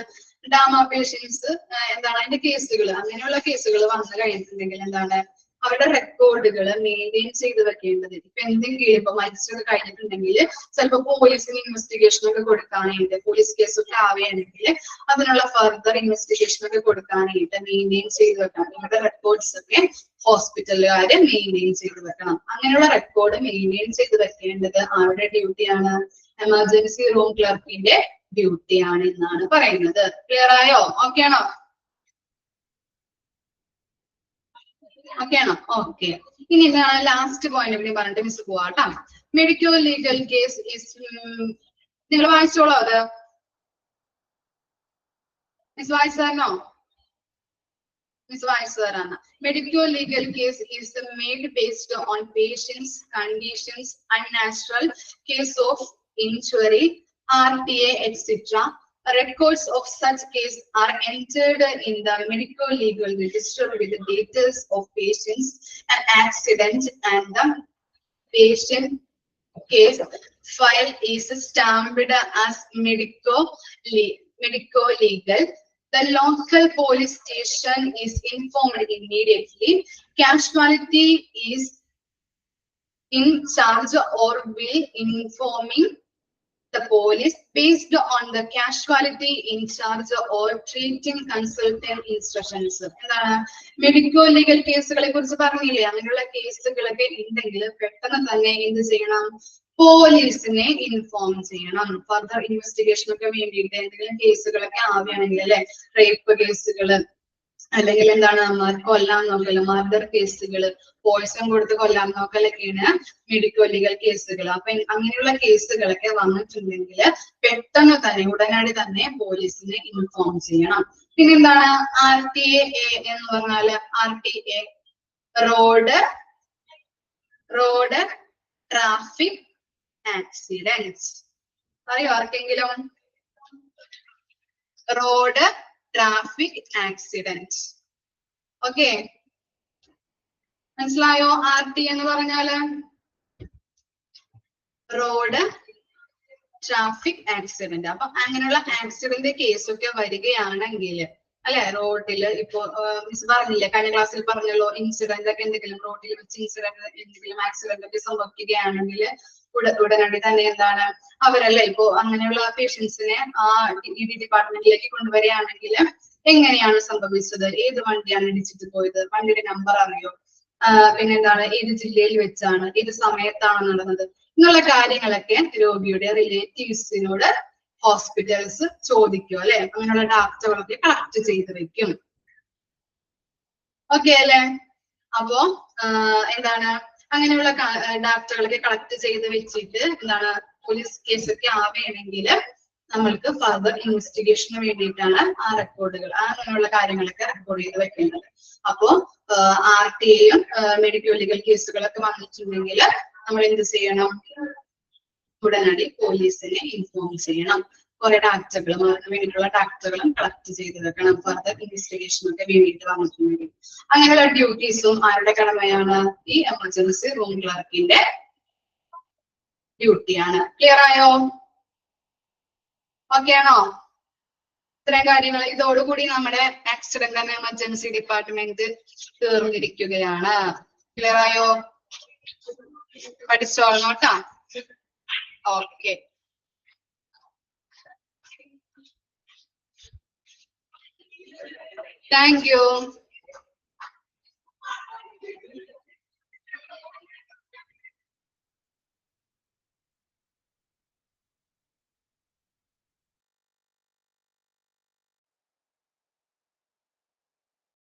ഡാമാ പേഷ്യൻസ് എന്താണ് അതിന്റെ കേസുകൾ, അങ്ങനെയുള്ള കേസുകൾ വന്നു കഴിഞ്ഞിട്ടുണ്ടെങ്കിൽ എന്താണ്, അവരുടെ റെക്കോർഡുകൾ മെയിൻറ്റെയിൻ ചെയ്ത് വെക്കേണ്ടത്. ഇപ്പൊ എന്തെങ്കിലും ഇപ്പൊ മരിച്ചൊക്കെ കഴിഞ്ഞിട്ടുണ്ടെങ്കിൽ ചിലപ്പോ പോലീസിന് ഇൻവെസ്റ്റിഗേഷൻ ഒക്കെ കൊടുക്കാനായിട്ട്, പോലീസ് കേസൊക്കെ ആവുകയാണെങ്കിൽ അതിനുള്ള ഫർദർ ഇൻവെസ്റ്റിഗേഷൻ ഒക്കെ കൊടുക്കാനായിട്ട് മെയിൻറ്റെയിൻ ചെയ്ത് വെക്കണം. ഇവരുടെ റെക്കോർഡ്സ് ഒക്കെ ഹോസ്പിറ്റലുകാര് മെയിൻറ്റെയിൻ ചെയ്ത് വെക്കണം. അങ്ങനെയുള്ള റെക്കോർഡ് മെയിൻറ്റെയിൻ ചെയ്ത് വെക്കേണ്ടത് ആരുടെ ഡ്യൂട്ടിയാണ്? എമർജൻസി റൂം ക്ലർക്കിന്റെ ഡ്യൂട്ടിയാണ് എന്നാണ് പറയുന്നത്. ക്ലിയർ ആയോ? ഓക്കെ ആണോ? ഓക്കെ ആണോ? ഓക്കെ. ഇനി എന്താണ് ലാസ്റ്റ് പോയിന്റ് ഇവിടെ പറഞ്ഞിട്ട് മിസ് പോവാട്ടോ. മെഡിക്കോ ലീഗൽ കേസ് നിങ്ങൾ വായിച്ചോളോ അത്? മിസ് വായിച്ചായിരുന്നോ? മിസ് വായിച്ചതാണ്. Medico legal case is made based on patient's conditions, unnatural case of injury, RTA, etc. Records of such case are entered in the medical legal register with the details of patients and accident, and the patient case file is stamped as medico legal. The local police station is informed immediately. Casualty is in charge or will informing the police based on the casualty in charge or treating consultant instructions. എന്താണ്, medico legal കേസുകളെ കുറിച്ച് പറഞ്ഞില്ലേ? അങ്ങനെയുള്ള കേസുകളൊക്കെ ഉണ്ടെങ്കിൽ പെട്ടെന്ന് തന്നെ എന്ത് ചെയ്യണം, പോലീസിനെ ഇൻഫോം ചെയ്യണം. ഫർദർ ഇൻവെസ്റ്റിഗേഷൻ ഒക്കെ വേണ്ടിയിട്ട് എന്തെങ്കിലും കേസുകളൊക്കെ ആവുകയാണെങ്കിൽ അല്ലെ, റേപ്പ് കേസുകള് അല്ലെങ്കിൽ എന്താണ് കൊല്ലാൻ നോക്കല്, മർഡർ കേസുകള്, പോയിസൺ കൊടുത്ത് കൊല്ലാൻ നോക്കലൊക്കെയാണ് മെഡിക്കോ ലീഗൽ കേസുകൾ. അപ്പൊ അങ്ങനെയുള്ള കേസുകളൊക്കെ വന്നിട്ടുണ്ടെങ്കിൽ പെട്ടെന്ന് തന്നെ ഉടനടി തന്നെ പോലീസിനെ ഇൻഫോം ചെയ്യണം. പിന്നെ എന്താണ് RTA എന്ന് പറഞ്ഞാല്? RTA road traffic accidents. അറിയോ ആർക്കെങ്കിലും? Road traffic accident. ഓക്കെ, മനസ്സിലായോ? RT എന്ന് പറഞ്ഞാല് റോഡ് ട്രാഫിക് ആക്സിഡന്റ്. അപ്പൊ അങ്ങനെയുള്ള ആക്സിഡന്റ് കേസൊക്കെ വരികയാണെങ്കിൽ അല്ലെ, റോഡില് ഇപ്പൊ മിസ് പറഞ്ഞില്ലേ, കഴിഞ്ഞ ക്ലാസ്സിൽ പറഞ്ഞല്ലോ, ഇൻസിഡന്റ് ഒക്കെ എന്തെങ്കിലും റോഡിൽ വെച്ച് എന്തെങ്കിലും ആക്സിഡന്റ് ഒക്കെ സംഭവിക്കുകയാണെങ്കിൽ ഉടനടി തന്നെ എന്താണ് അവരല്ലേ ഇപ്പോ അങ്ങനെയുള്ള പേഷ്യൻസിനെ ആ ഡിപ്പാർട്ട്മെന്റിലേക്ക് കൊണ്ടുവരികയാണെങ്കിൽ എങ്ങനെയാണ് സംഭവിച്ചത്, ഏത് വണ്ടിയാണ് ഇടിച്ചിട്ട് പോയത്, വണ്ടിയുടെ നമ്പർ അറിയോ, പിന്നെ എന്താണ് ഏത് ജില്ലയിൽ വെച്ചാണ്, ഏത് സമയത്താണ് നടന്നത്, എന്നുള്ള കാര്യങ്ങളൊക്കെ രോഗിയുടെ റിലേറ്റീവ്സിനോട് ഹോസ്പിറ്റൽസ് ചോദിക്കും അല്ലെ. അങ്ങനെയുള്ള ഡാറ്റകളൊക്കെ കളക്ട് ചെയ്ത് വെക്കും. ഓക്കെ അല്ലേ? അപ്പോ എന്താണ് അങ്ങനെയുള്ള ഡാറ്റകളൊക്കെ കളക്ട് ചെയ്ത് വെച്ചിട്ട് എന്താണ് പോലീസ് കേസൊക്കെ ആവുകയാണെങ്കിൽ നമ്മൾക്ക് ഫർദർ ഇൻവെസ്റ്റിഗേഷന് വേണ്ടിയിട്ടാണ് ആ റെക്കോർഡുകൾ അങ്ങനെയുള്ള കാര്യങ്ങളൊക്കെ റെക്കോർഡ് ചെയ്ത് വെക്കേണ്ടത്. അപ്പോ RTA-യും മെഡിക്കൽ ലീഗൽ കേസുകളൊക്കെ വന്നിട്ടുണ്ടെങ്കിൽ നമ്മൾ എന്ത് ചെയ്യണം? ഉടനടി പോലീസിനെ ഇൻഫോം ചെയ്യണം. കുറെ ഡാറ്റകളും അതിന് വേണ്ടിയിട്ടുള്ള ഡാറ്റകളും കളക്ട് ചെയ്ത് വെക്കണം. ഫർദർ ഇൻവെസ്റ്റിഗേഷനൊക്കെ വേണ്ടിയിട്ട് വന്നിട്ടുണ്ടെങ്കിൽ അങ്ങനെയുള്ള ഡ്യൂട്ടീസും ആരുടെ കടമയാണ്? ഈ എമർജൻസി റൂം ക്ലർക്കിന്റെ ഡ്യൂട്ടിയാണ്. ക്ലിയർ ആയോ? ഓക്കെ ആണോ? ഇത്രയും കാര്യങ്ങൾ ഇതോടുകൂടി നമ്മുടെ ആക്സിഡന്റ് ആൻഡ് എമർജൻസി ഡിപ്പാർട്ട്മെന്റ് തീർന്നിരിക്കുകയാണ്. ക്ലിയർ ആയോ? പഠിച്ചോളണോട്ടാ. ഓക്കെ. Thank U.